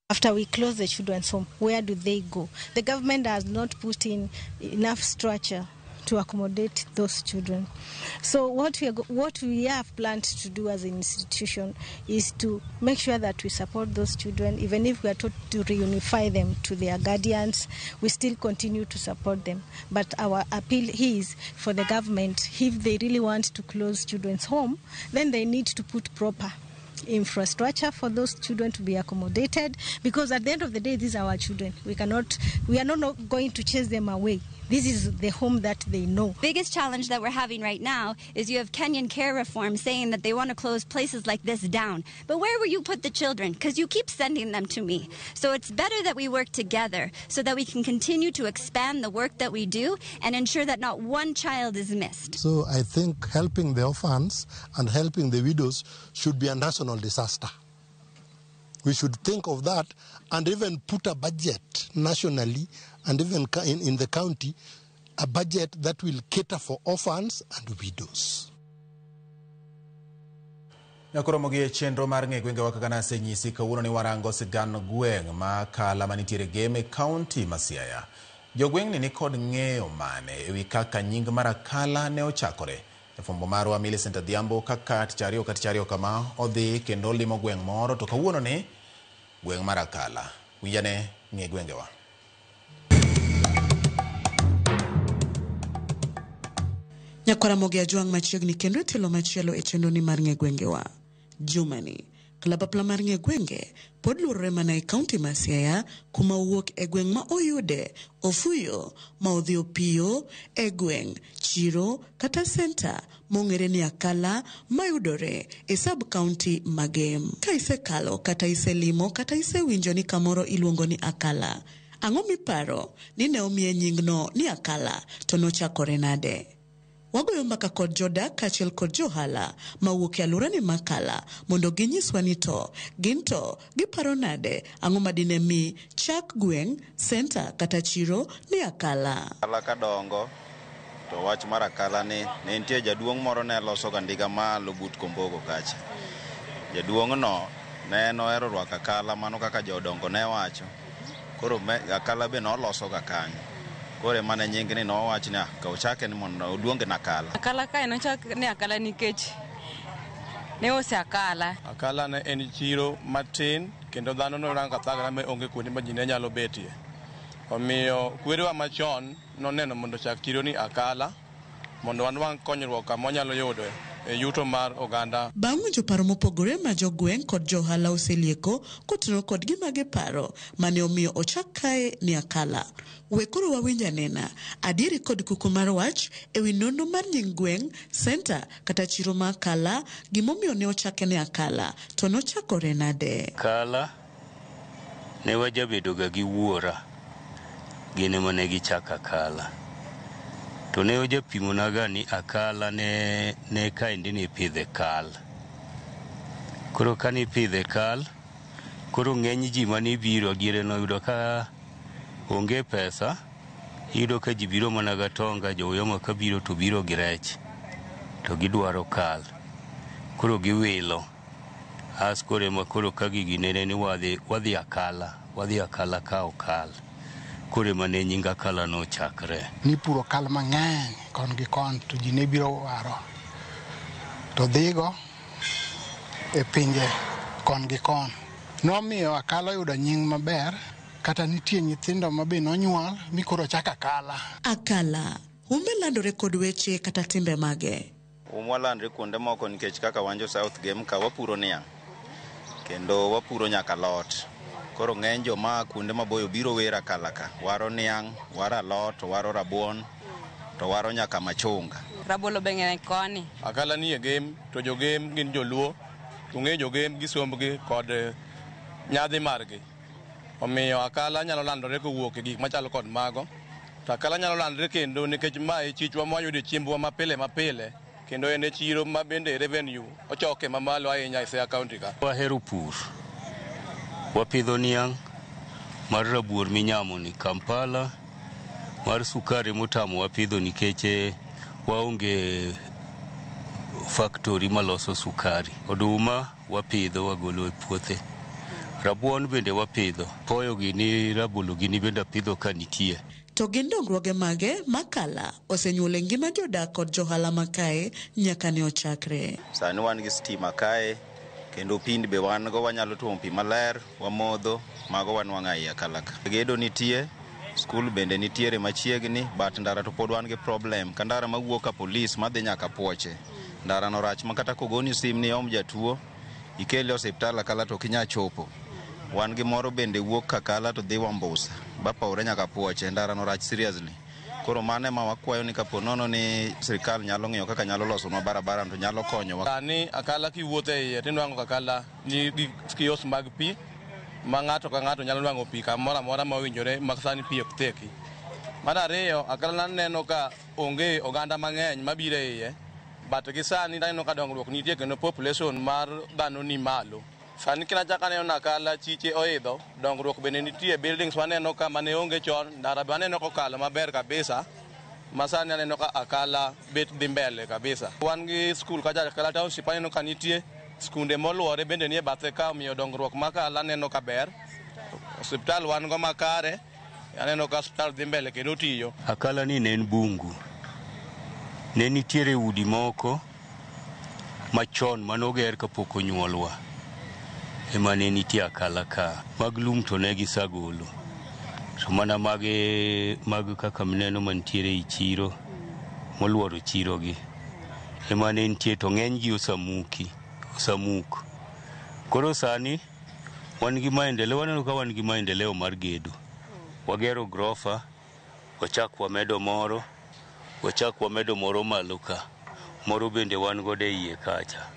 Speaker 26: After we close the children's home, where do they go? The government has not put in enough structure to accommodate those children. So what we have planned to do as an institution is to make sure that we support those children. Even if we are told to reunify them to their guardians, we still continue to support them. But our appeal is for the government, if they really want to close children's home, then they need to put proper infrastructure for those children to be accommodated, because at the end of the day, these are our children. We are not going to chase them away. This is the home that they know.
Speaker 27: Biggest challenge that we're having right now is you have Kenyan care reform saying that they want to close places like this down. But where will you put the children? Because you keep sending them to me. So it's better that we work together so that we can continue to expand the work that we do and ensure that not one child is missed.
Speaker 28: So I think helping the orphans and helping the widows should be a national disaster. We should think of that and even put a budget nationally and even in the county, a budget that will cater for orphans and widows.
Speaker 1: Nyakoromogi e chenro mar ng'e gwengewa kaka nasenyisi kawuono ni warango sigand gweng' ma Akala manitiere Gem e kaunti ma Siaya. Jogweng' ni kod ng'eyo mane ewi kaka nying mar Akala ne ochakore. E fumbo marwa Millicent Adhiambo kaka tich ariyo kama odhi kendo limo gweng' moro to kawuono ni gweng' mar Akala. Winjane ng'e gwengewa.
Speaker 2: Nyakoromogi ajwang' machiegni kendo e telo machielo e chenro ni mar ng'e gwengewa. Jumani, kalapapla mar ng'e gwenge pod luorore mana e kaunti ma Siaya kuma owuok e gweng' ma oyude Ofuyo ma odhi Opiyo e gweng' Chiro kata Center mong'ere ni Akala mayudore e sub county ma Gem. Ka isekalo kata iselimo kata isewinjo ni kamoro iluongo ni Akala, ang'o miparo ni ne omiye nyingno ni Akala to nochakore nade? Wagoyo mbaka kod jodak kachiel kod johala mawuok e alwora ni Akala mondo ginyiswa ni to ginto giparo nade ang'o madine mi chak gweng' Center kata Chiro ni Akala.
Speaker 12: Akala kadongo to wach mar Akala ni ne nitie jaduong' moro ne loso gandiga malo but Kombogo kacha. Jaduong' no ne nohero rwako Akala mano kaka jodongo ne wacho. Koro Akala be noloso ga kanyo. Kore mane nying ni nowach ni ka ochake ni mondo oduonge na Akala.
Speaker 15: Akala kae nochak ni Akala nikech ne ose Akala.
Speaker 16: Akala ne en chiro matin kendo dhano norango thagra me onge kuonde ma ji ne nyalo betie. Omiyo kwerewa machon noneno mondo chak chiro ni Akala mondo wan wang' konyruok kama wanyalo yudo e yuto mar oganda.
Speaker 2: Bang' winjo paro mopogore ma jogweng' kod johala oselieko kotenore kod gima giparo mane omiyo ochak kae ni Akala. We koro wawinj anena adieri kod kuku mar wach ewi nonro mar nying gweng' Center kata Chiro ma Akala, gimomiyo ne ochake ni Akala to nochakore nade?
Speaker 17: Akala ne wajabedo ga gi wuora gine mane gichaka Akala. To ne ojapimo naga ni Akala ne kaendi ni pidhe kal. Koro ka ni pidhe kal, koro ng'eny ji mani biro diere no yudo ka onge pesa, yudo ka ji biro mana gatonga, joyoma ka biro to biro gi rech, to gidwaro kal. Koro giwilo. As kore ma koro ka gigi nene ni wadhi Akala kao kal. Kore mane nying Akala no chakre.
Speaker 18: Nipuro kal mang'eny kon gi kon to ji ne biro waro. To dhigo e pinje kon gi kon. Nomiyo Akala yudo nying maber, kata nitie nyithindo ma be nonyuol mi koro chaka Akala.
Speaker 2: Akala, umbe landore kod weche kata timbe mage?
Speaker 12: Walandre kuonde moko nikech kaka wanjo South Game ka wapuro niang'. Kendo wapuro nyaka lot. Koro ng'eny joma kuonde maboyo biro wera Akala ka. Waro niang', waro alot, waro rabuon, to waro nyaka machunga.
Speaker 15: Rabolo be ng'eny koni.
Speaker 16: Akala ni e Gem, to jo Gem gin joluo. Tung'e jo Gem gi sombgi kod nyadhi margi. Omiyo Akala nyalo landore kowuok e gik machalo kod mago. To Akala nyalo landore kendo nikech ma e chichwa mwayude chiembwa mapile. Kendo en e chiro ma bende revenue ochoke mamalo ahinya e Siaya County ka.
Speaker 17: Wahero pur. Wapidho niang' mar rabuor minyamo ni Kampala, mar sukari motamo wapidho nikech waonge factory maloso sukari. Oduma wapidho wagolo e puothe. Rabuon bende wapidho. Poyo gini, rabolo gini bende apidho ka nitie.
Speaker 2: To gin dongruoge mage Akala osenyuole ngima jodak kod johala makae nyaka ne ochakre.
Speaker 12: Sani wan gi stima kae, kendo pindi be wan go wanyalo tuomo pi maler, wamodho, mago wanwang'o ai Akala ka. Gedo nitie, skul bende nitiere machiegni, but ndara to pod wan gi problem. Ka ndara mawuok ka polis madhi nyaka Puoche. Ndara no rach ma kata kogoni sim ni om jatuo, ikele osiptal Akala to kinya chopo. Wan gi moro bende wuok Akala to dhi Wambusa. Bapore nyaka Puoche, ndara no rach seriously. Koro mane ma wakwayo ni kapo nono ni sirikal nyalo ng'iyo kaka nyalo loso na barabara to nyalo konyo.
Speaker 16: Sani Akala kiwuotho e iye tinwang'o Akala ni kiosk mag pi ma ng'ato ka ng'ato nyalo nwang'o pi kamoro amora ma owinjore ma sani pi ok theki. Mar ariyo, Akala neno ka onge oganda mang'eny mabiro e iye, but gi sani neno ka dongruok nitie kendo population mar dhano ni malo. Sani kinachaka neno Akala chiche oidho, dongruok bende nitie, buildings waneno ka mane onge chon, ndara be waneno kokalo maber kabisa. Masani aneno ka Akala bet dhi mbele kabisa. Wan gi skul kacha Akala Township aneno ka nitie, skunde moluore bende nie bathe ka omiyo dongruok makala neno kaber. Osiptal wan go makare, aneno ka osiptal dhi mbele kendo tiyo.
Speaker 17: Akala ni ne en bungu. Ne nitiere udi moko machon manoger kapok onyuolwa. Ema ne nitie akala ka. Mag lum to ne gisagolo. To mana mag kaka mneno mantiere i chiro, moluoro chirogi. Ema ne nitie to ng'eny gi osamuk. Koro sani wan gi maendeleo, waneno ka wan gi maendeleo mar gedo. Wagero grofa, wachak wamedo moro malo ka. Moro bende wan godo iye kacha.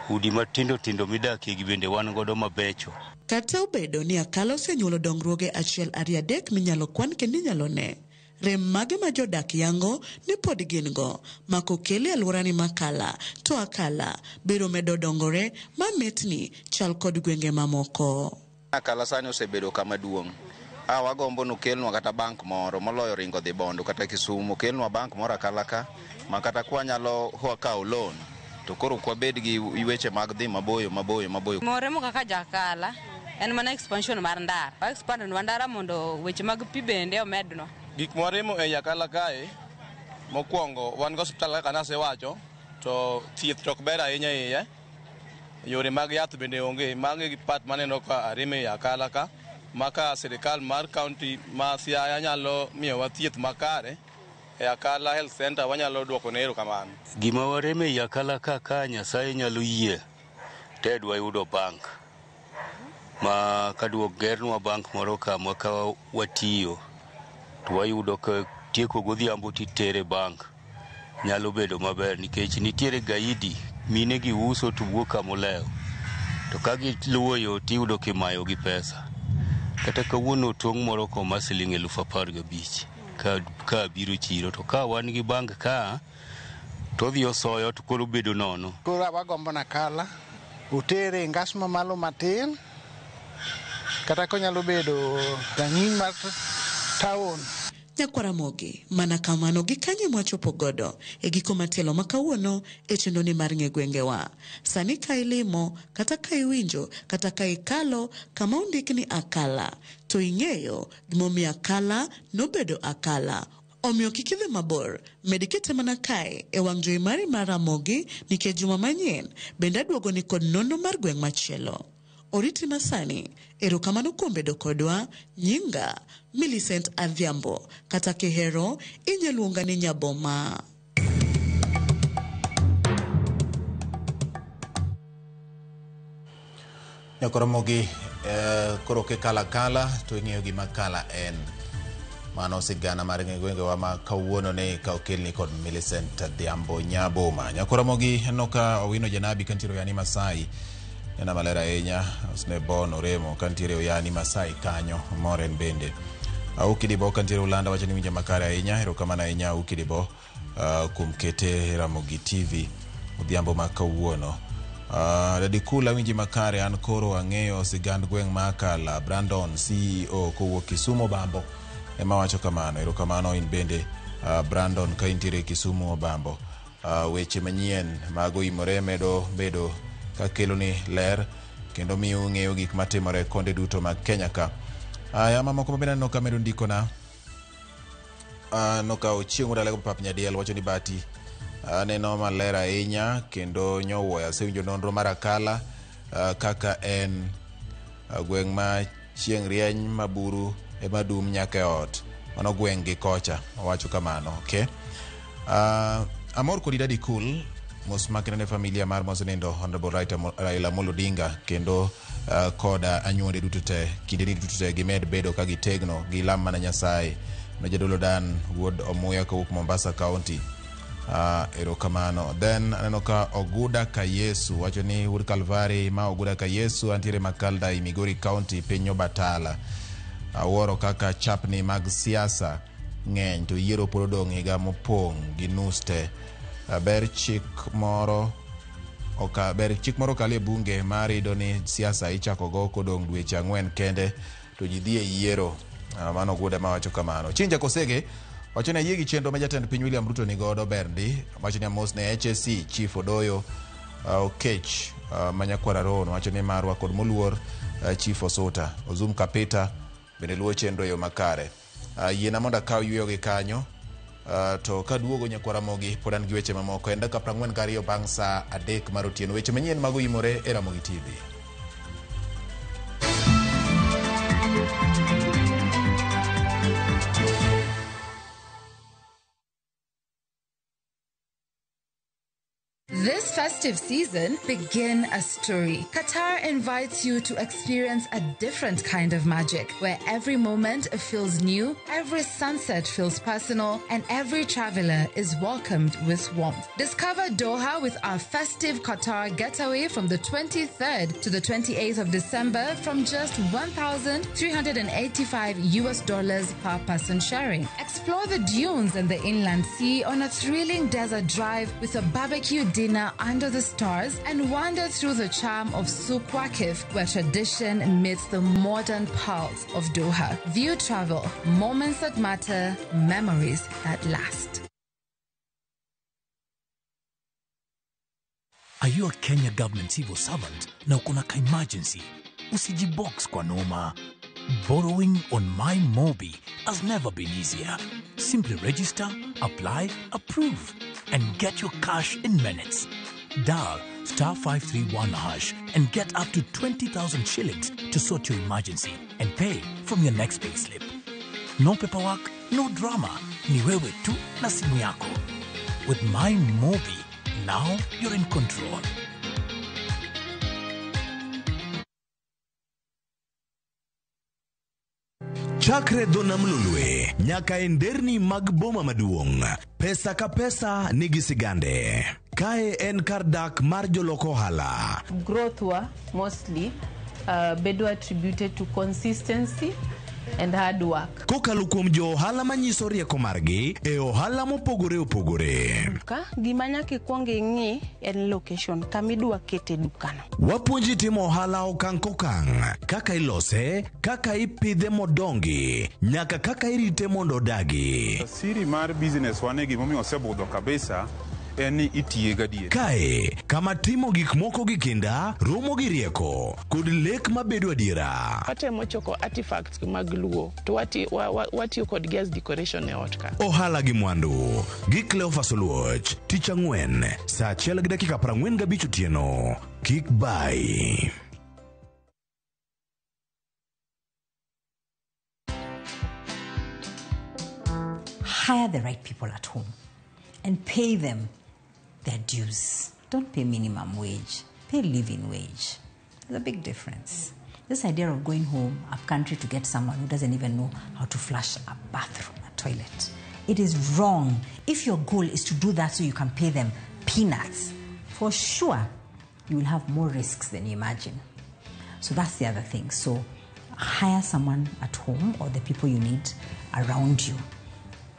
Speaker 17: Udi matindo tindo midakie gi bende wan godo mabecho.
Speaker 2: Kata obedo ni akala osenyuolo dongruoge 1, 2, 3 minyalo kwan kendo inyalo ne. Rem mage ma jodak yango ni pod gin go mako kele alworani makala to akala biro medo dongore mametni chal kod gwenge mamoko.
Speaker 12: Akala sani osebedo kama duong'. Wagombo nokelnwa kata bank moro moloyo ringo dhi Bondo kata Kisumu, kelnwa bank moro akala ka makata kwanyalo kawo loan to koro kwabed gi weche mag dhi maboyo.
Speaker 15: Moremo kaka jakala en mana expansion mar ndara. Expand ndara mondo weche mag pi bende omedno.
Speaker 16: Gik moremo e yakala kae mokwongo wan go hospital kaka nasewacho to thieth tok ber ahinya iye. Yore mag yath bende onge, mage gi pat maneno ka arime yakala ka maka sirikal mar county ma Siaya nyalo miyowa thieth makare e Akala Health Center wanyalo duoko ne erokamano.
Speaker 17: Gima wareme yakala ka Nyasaye nyalo yie tedwa yudo bank ma kaduok gernwa bank moro kama ka watiyo to wayudo ka tieko godhiambo titere bank nyalo bedo maber nikech nitiere gaidi mine gi uso to wuok kamolewo to ka giluwo yo tiyudo kimayo gi pesa. Kata kawuono tong' moro koma siling 15,000 ka biro chiro to ka wan gi bank ka to dhi osoyo to koro bedo nono.
Speaker 18: Koro wagombo nakala utere ngas mamalo matin kata konyalo bedo rang'iny mar taon.
Speaker 2: Nyakwaramogi mana kamano gi kanye mwachopo godo e giko matielo makawuono e chendoni mar ng'e gwengewa. Sani ka ilimo kata ka iwinjo kata ka ikalo kama ondik ni akala to ing'eyo gimomiyo akala nobedo akala. Omiyo kikidhi mabor medikete mana kae e wang' jowi mari mar Ramogi nikech juma manyien bende aduogo ni kod nono mar gweng' machielo. Oriti masani, erokamano kuom bedo kodwa, nyinga Millicent Adhiambo, kata kihero inyaluonga ni Nyaboma.
Speaker 1: Nyakoromogi koro ke kala to ing'eyo gima kala en. Mano sigana mar ng'e gwengewa ma kawuono ne ka okelni kod Millicent Adhiambo Nyaboma. Nyakoromogi enoka Owino Janabi kantiro yani Masai. Yana malera ahinya osne bon oremo kantiere oyani Masai kanyo moren bende. Ukidibo kantiere Ulanda wacho ni winja makare ahinya erokamano ahinya Ukidibo kuom kete Ramogi TV odhiambo ma kawuono. Dadi kula winji makare an koro ang'eyo sigand gweng' ma Akala Brandon CEO kowuok Kisumu Bambo ema wacho kamano. Erokamano in bende Brandon ka intiere Kisumu Bambo. Weche manyien mago imore medo bedo ka kelo ni ler kendo miyo ng'eyo gik matimore konde duto mag Kenya ka. Mamoko mabende no kamedo ndiko na no ka ochieng' dalego pap nyadiel wacho ni Bati neno maler ahinya kendo nyowuoyo asewinjo nonro mar Akala kaka en gweng' ma chieng' rieny maburu e madum nyaka e ot mano gweng' gi kocha wacho kamano. Okay. Amor kodi Dadi Cool mos makine familia mar Mosenindo Honorable Raila Amolo Odinga kendo koda anyuonde duto te kinde duto te gimed bedo ka gitegno gi lam mana Nyasaye no jadolo Dan wuod Omuya kowuok Mombasa County. Erokamano. Then aneno ka Oguda ka Yesu wacho ni Wood Calvary ma Oguda ka Yesu antiere Makalda i Migori County Pinyo Batala. Aworo kaka chapni mag siasa ng'eny to yiero polo dong' higa mopong' gi nuste. Ber chik moro kali e bunge marido ni siasa ichako go kodong' dweche 4 kende to ji dhi e yiero. Mano Oguda ma wacho kamano. Chinja Kosege wacho ni yie gi chenro ma jatend piny William Ruto ni godo berndi wacho ni amos ne HSC Chief Odoyo Okech Manyakwara Rono wacho ni marwa kod moluor Chief Osota Ozum Kapita bende luwo chenro yo makare. Yiena mondo akaw yueyo gi kanyo to kaduogo Nyakwara Mogi pod an gi weche mamoko en dakika 42 bang' saa 3 mar otieno. Weche manyien mago imore e Ramogi TV.
Speaker 3: This festive season, begin a story. Qatar invites you to experience a different kind of magic, where every moment feels new, every sunset feels personal, and every traveler is welcomed with warmth. Discover Doha with our festive Qatar getaway from the 23rd to the 28th of December from just $1,385 per person sharing. Explore the dunes and the inland sea on a thrilling desert drive with a barbecue dinner under the stars and wander through the charm of Souq Waqif, where tradition meets the modern pearls of Doha. View travel, moments that matter, memories that last.
Speaker 19: Are you a Kenya government civil servant na uko na emergency? Usijibox kwa noma. Borrowing on MyMobi has never been easier. Simply register, apply, approve, and get your cash in minutes. Dial *531# and get up to 20,000 shillings to sort your emergency and pay from your next pay slip. No paperwork, no drama. Ni wewe tu na simu yako. With MyMobi, now you're in control.
Speaker 20: Chakre dona mlulwe, nyaka enderni mag boma maduong'. Pesa ka pesa nigi sigande. Kae en kardak mar joloko hala.
Speaker 21: Growth wa mostly bedo attributed to consistency and hard work.
Speaker 20: Kokalo kuom jo ohala manyiso rieko margi e ohala mopogore opogore.
Speaker 21: Ka gima nyaka ikwong ing'i en location kamidwa kete dukano.
Speaker 20: Wapuonji timo ohala okang' kokang', kaka ilose, kaka ipidhe modongi, nyaka kaka irite mondo odagi.
Speaker 11: Siri mar business wane gimomiyo osebudho kabisa eni itiye gadier.
Speaker 20: Kae, kama timo gik moko gi kinda, romo gi rieko, kod lek mabedo adiera.
Speaker 22: Watemo choko artifacts mag luo, to watiyo kod gas decoration e ot ka.
Speaker 20: Ohala gi mwandu, gi Cleophas Oluoch, tich ang'wen, saa 1:45 otieno. Kik bai.
Speaker 23: Hire the right people at home and pay them their dues. Don't pay minimum wage, pay living wage. There's a big difference. This idea of going home up country to get someone who doesn't even know how to flush a bathroom, a toilet, it is wrong. If your goal is to do that so you can pay them peanuts, for sure you will have more risks than you imagine. So that's the other thing. So hire someone at home or the people you need around you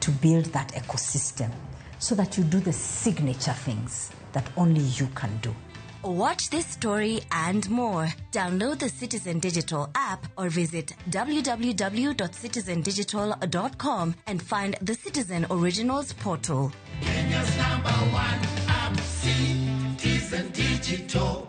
Speaker 23: to build that ecosystem so that you do the signature things that only you can do.
Speaker 24: Watch this story and more. Download the Citizen Digital app or visit www.citizendigital.com and find the Citizen Originals portal.
Speaker 25: Kenya's #1 app, Citizen Digital.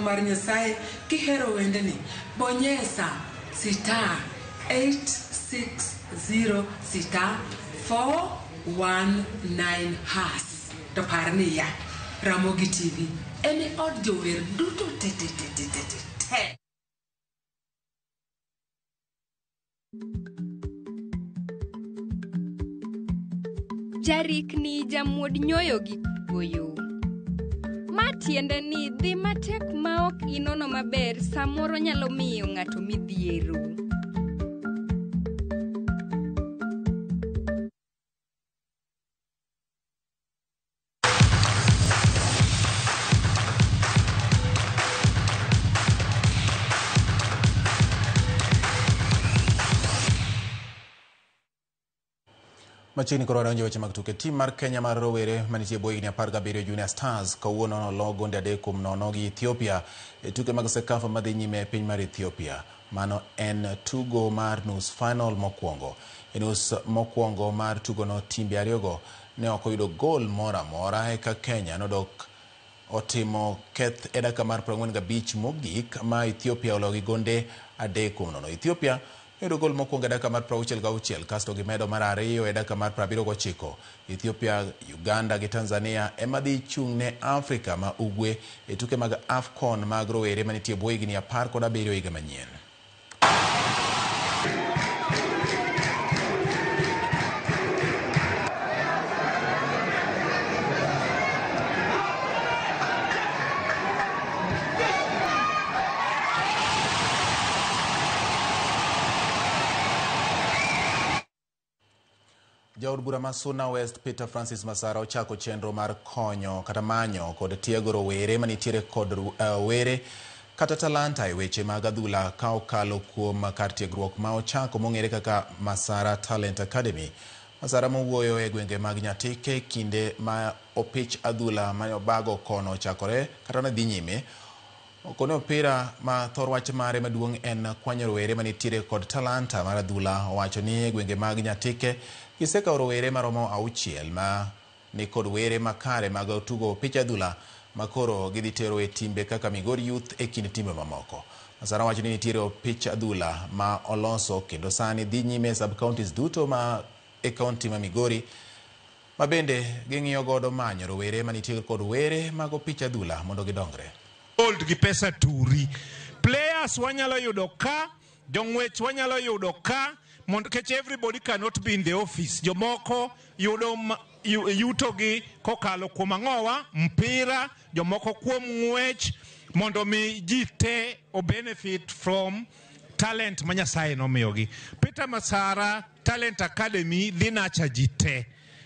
Speaker 29: Mar Nyasaye kihero wendeni bonyesa *860 *419# to parni ya Ramogi TV eni od jower duto te.
Speaker 4: Jarikni jamuod nyoyo gi goyo. Ma tiende ni dhi matek ma ok inono maber samoro nyalo miyo ng'ato midhiero.
Speaker 1: Machini koro donjo weche mag tuke. Tim mar Kenya mar rowere manitie boyigni 17 Junior Stars kawuono lo gonde 3-0 gi Ethiopia e tuke mag Sekafa madhi nyime e piny mar Ethiopia. Mano en tugo mar nus final mokwongo. E nus mokwongo mar tugo no timbe ariyogo ne ok oyudo gol moro amora eka Kenya nodok otimo keth e dakika mar 45 mogik ma Ethiopia ologi gonde 3-0. Ethiopia yudo gol mokwongo e dakika mar 66 kasto gimedo mar ariyo e dakika mar 79. Ethiopia, Uganda gi Tanzania ema dhi chung' ne Afrika ma ugwe e tuke mag AFCON mag rowere manitie boyigni 17 higa manyien. Jaod bura ma Suna West Peter Francis Masara ochako chenro mar konyo kata manyo kod tiego rowere manitiere kod were kata talanta e weche mag adhula ka okalo kuom kar tiegruok ma ochako mong'ere kaka Masara Talent Academy. Masara mowuoyo e gwenge mag Nyatike kinde ma opich adhula ma obago kono chakore kata na dhi nyime. Okone opira ma thor wach mare maduong' en kwanyo rowere manitiere kod talanta mar adhula. Owacho ni gwenge mag Nyatike gisekawo rowere maromo 6 ma ni kod were makare mag tugo pich adhula makoro gidhi tero e timbe kaka Migori Youth e kind timbe mamoko. Masara wacho ni nitiere pich adhula ma oloso kendo sani dhi nyime sub counties duto ma e county ma Migori ma bende ging'iyo godo manyo rowere manitiere kod were mag pich adhula mondo gidongre.
Speaker 5: Gold gi pesa turi. Players wanyalo yudo ka, jong'wech wanyalo yudo ka, mondo kech everybody cannot be in the office. Jomoko yudo yuto gi kokalo kuom ang'owa, mpira, jomoko kuom ng'wech, mondo mi ji te o benefit from talent ma Nyasaye nomiyogi. Peter Masara Talent Academy dhi nacha ji te.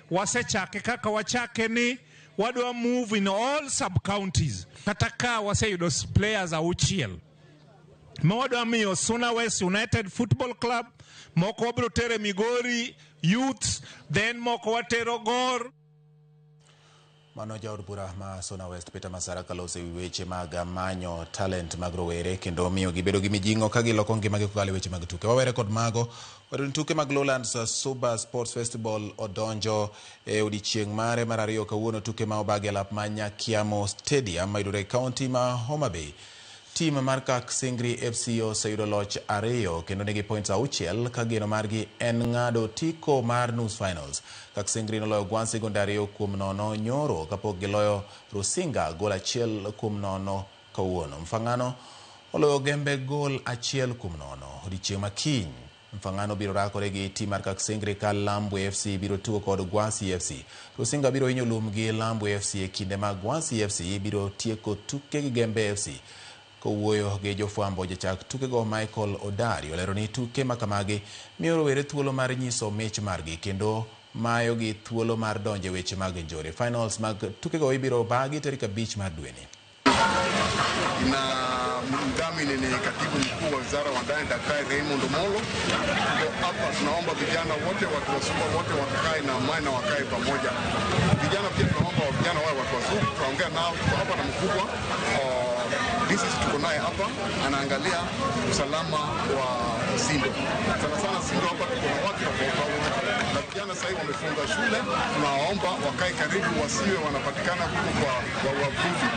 Speaker 5: Wasechake kaka wachake ni wadwa move in all sub counties. Kata ka waseyudo players 6. Mwadwa miyo Suna West United Football Club, moko wabiro tere Migori Youth, then moko watero Gor.
Speaker 1: Mano jaod bura ma Suna West Peter Masara kalose weche mag manyo talent mag rowere kendo miyo gibedo gi mijing'o ka giloko ngimagi kokalo weche mag tuke. Wawere kod mago wadon tuke mag Lowlands Super Sports Festival odonjo e odiechieng' mare mar ariyo kawuono. Tuke ma obagi alap ma Nyakiamo Stadium mayudore e kaunti ma Homa Bay. Team mar Kaksingri FC oseyudo loch 2 kendo nigi points 6 ka geno margi en ng'ado tiko mar nus finals. Kaksingri noloyo Gwansi gonde 2-0 nyoro kapok giloyo Rusinga gol 1-0 kawuono. Mfangano oloyo Gembe gol 1-0. Odiechieng' makiny Mfangano biro rakore gi team mar Kaksingri ka Lambwe FC biro tugo kod Gwasi FC. Rusinga biro hinyo lum gi Lambwe FC e kinde ma Gwasi FC biro tieko tuke gi Gembe FC. Kowuoyo gi jofwambo jachak tuke go Michael Odari olero ni tuke makamagi miyo rowere thuolo mar nyiso mich margi kendo mayo gi thuolo mar donje weche mag njore. Finals mag tuke go ibiro bagi tarehe 5 mar dwe ni.
Speaker 6: Na mdhamini ni katibu mkuu wa wizara wa ndani Daktari Raymond Omolo. Hapa tunaomba vijana wote, watu wa Suba wote wakae na amani na wakae pamoja. Vijana pia tunaomba vijana wao watu wazuri, tunaongea nao. Tuko hapa na mkubwa sisi tuko naye hapa anaangalia usalama wa Sindo. Sana Sindo hapa tuko na watu tofauti. Na vijana sasa hivi wamefunga shule, tunawaomba wakae karibu, wasiwe wanapatikana huko kwa wavuvi.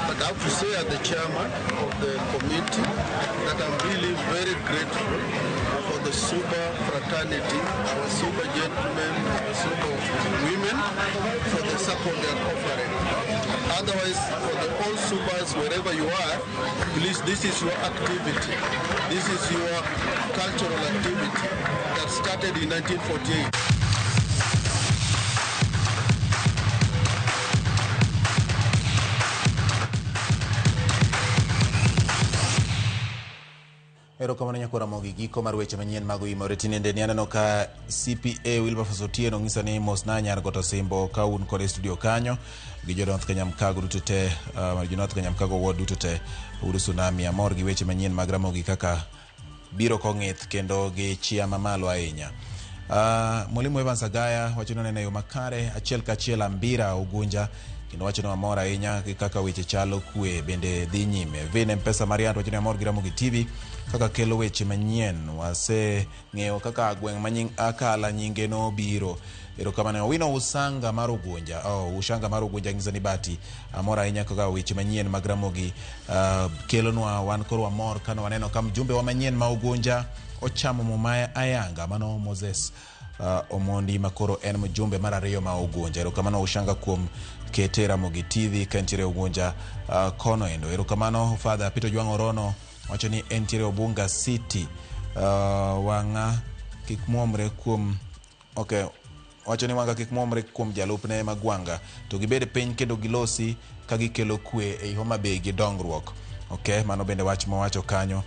Speaker 7: But I have to say as the chairman of the committee that I'm really very grateful for the Suba fraternity, our Suba gentlemen, our Suba women, for the support they are offering. Otherwise, for the all Subas, wherever you are, please, this is your activity. This is your cultural activity that started in 1948.
Speaker 1: Erokamano nyakora mogi giko mar weche manyien mag imore tinende ni aneno ka CPA Wilberforce Otieno ng'isa ni mosna nyar goto simbo ka un kod studio kanyo gi jo North Kenya Mkago duto te jo North Kenya Mkago ward duto te uru tsunami amor gi weche manyien mag Ramogi kaka biro kong'ith kendo gi chia mamalo ahinya. Mwalimu Evans Agaya wacho ni yo makare achiel kachiel Ambira Ugunja kendo wacho ni amor ahinya kaka weche chalo kwe bende dhi nyime. Vine Mpesa Mariat wacho ni amor gi Ramogi TV kaka kelo weche manyien wase ng'eyo kaka gweng' manying akala nyinge no biro. Erokamano Wino Usanga mar Ugunja Ushanga mar Ugunja ng'isa ni bati amor ahinya kaka weche manyien mag Ramogi kelonwa wan koro amor kano waneno kam jumbe wa manyien ma Ugunja ochamo mumaya ayanga mano Moses Omondi makoro en mjumbe mara ariyo ma Ugunja. Erokamano Ushanga kuom kete Ramogi TV kentire Ugunja kono endo. Erokamano Father Peter Juang Orono wacho ni entiere Obunga City wanga kikmuomre kuom wacho ni wanga kikmuomre kuom jalupne magwanga to gibede piny kendo gilosi ka gikelo kwe ei Homa Bay gi dongruok. Mano bende wach mawacho kanyo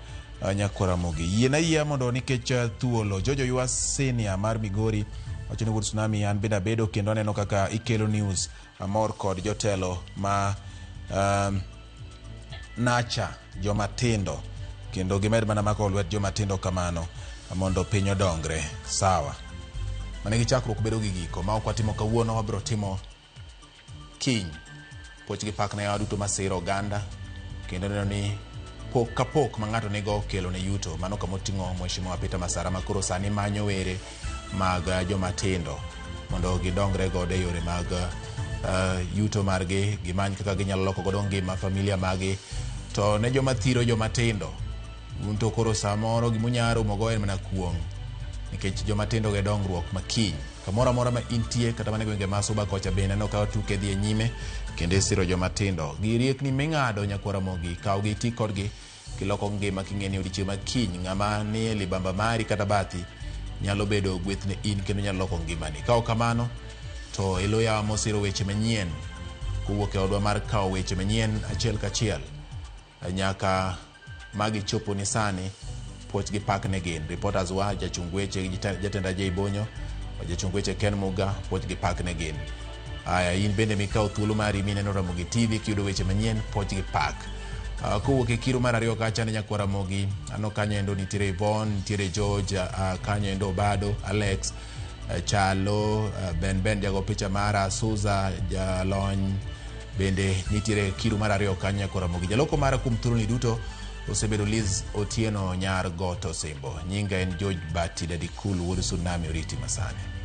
Speaker 1: nyakora Ramogi. Yie mondo nikech thuolo Jojo Yua Senior mar Migori wacho ni tsunami an bende bedo kendo aneno kaka ikelo news amor kod jotelo ma nacha jomatindo kendo gimed mana mako lwet jomatindo kamano mondo piny odongre sawa. Mane gichakruok bedo gi giko ma ok watimo kawuono wabiro timo kiny. Poch gi pak na ya duto masiro oganda kendo neno ni pok ka pok ma ng'ato nigo kelo ne yuto mano kamoting'o Mheshimiwa Peter Masara makoro sani manyo were mag jomatindo mondo gidongre godo e yore mag yuto margi gimany kaka ginyalo loko godo ngima familia magi to ne joma thiro jomatindo unto koro samoro gimunyaro mogo en mana kuong nikech jomatindo ge dongruok makiny kamoro amora ma intie kata mane gwenge ma Suba kocha bende no ka tuke dhi nyime kendo siro jomatindo giriekni ming'ado nyakora Ramogi kaw gi ti kodgi kiloko ngima king'eni odiochieng' makiny ng'ama ni libamba mari kata bathi nyalo bedo gwethne in kendo nyalo loko ngimani. Kaw kamano to iloya mosiro weche manyien kuwuok e odwa mar kawo weche manyien achiel kachiel nyaka magi chopo ni sani poch gi pak ne gin reporters wa jachung weche jatenda Jay Bonyo jachung weche Ken Muga poch gi pak ne gin. Aya in bende mikaw thuolo mari mineno Ramogi TV kiyudo weche manyien poch gi pak. Kuwuok e kiro mar ariyo kacha ne nyakwa Ramogi ano kanyo endo nitiere Yvonne nitiere George kanyo endo Bado Alex Chalo Ben jago picha mara Suza Jalony bende nitiere kiro mar ariyo kanyo nyakwa Ramogi. Jaloko mara kum thuolo ni duto osebedo Liz Otieno nyar goto simbo nyinga en George Bati Daddy Cool wuod tsunami oriti masane.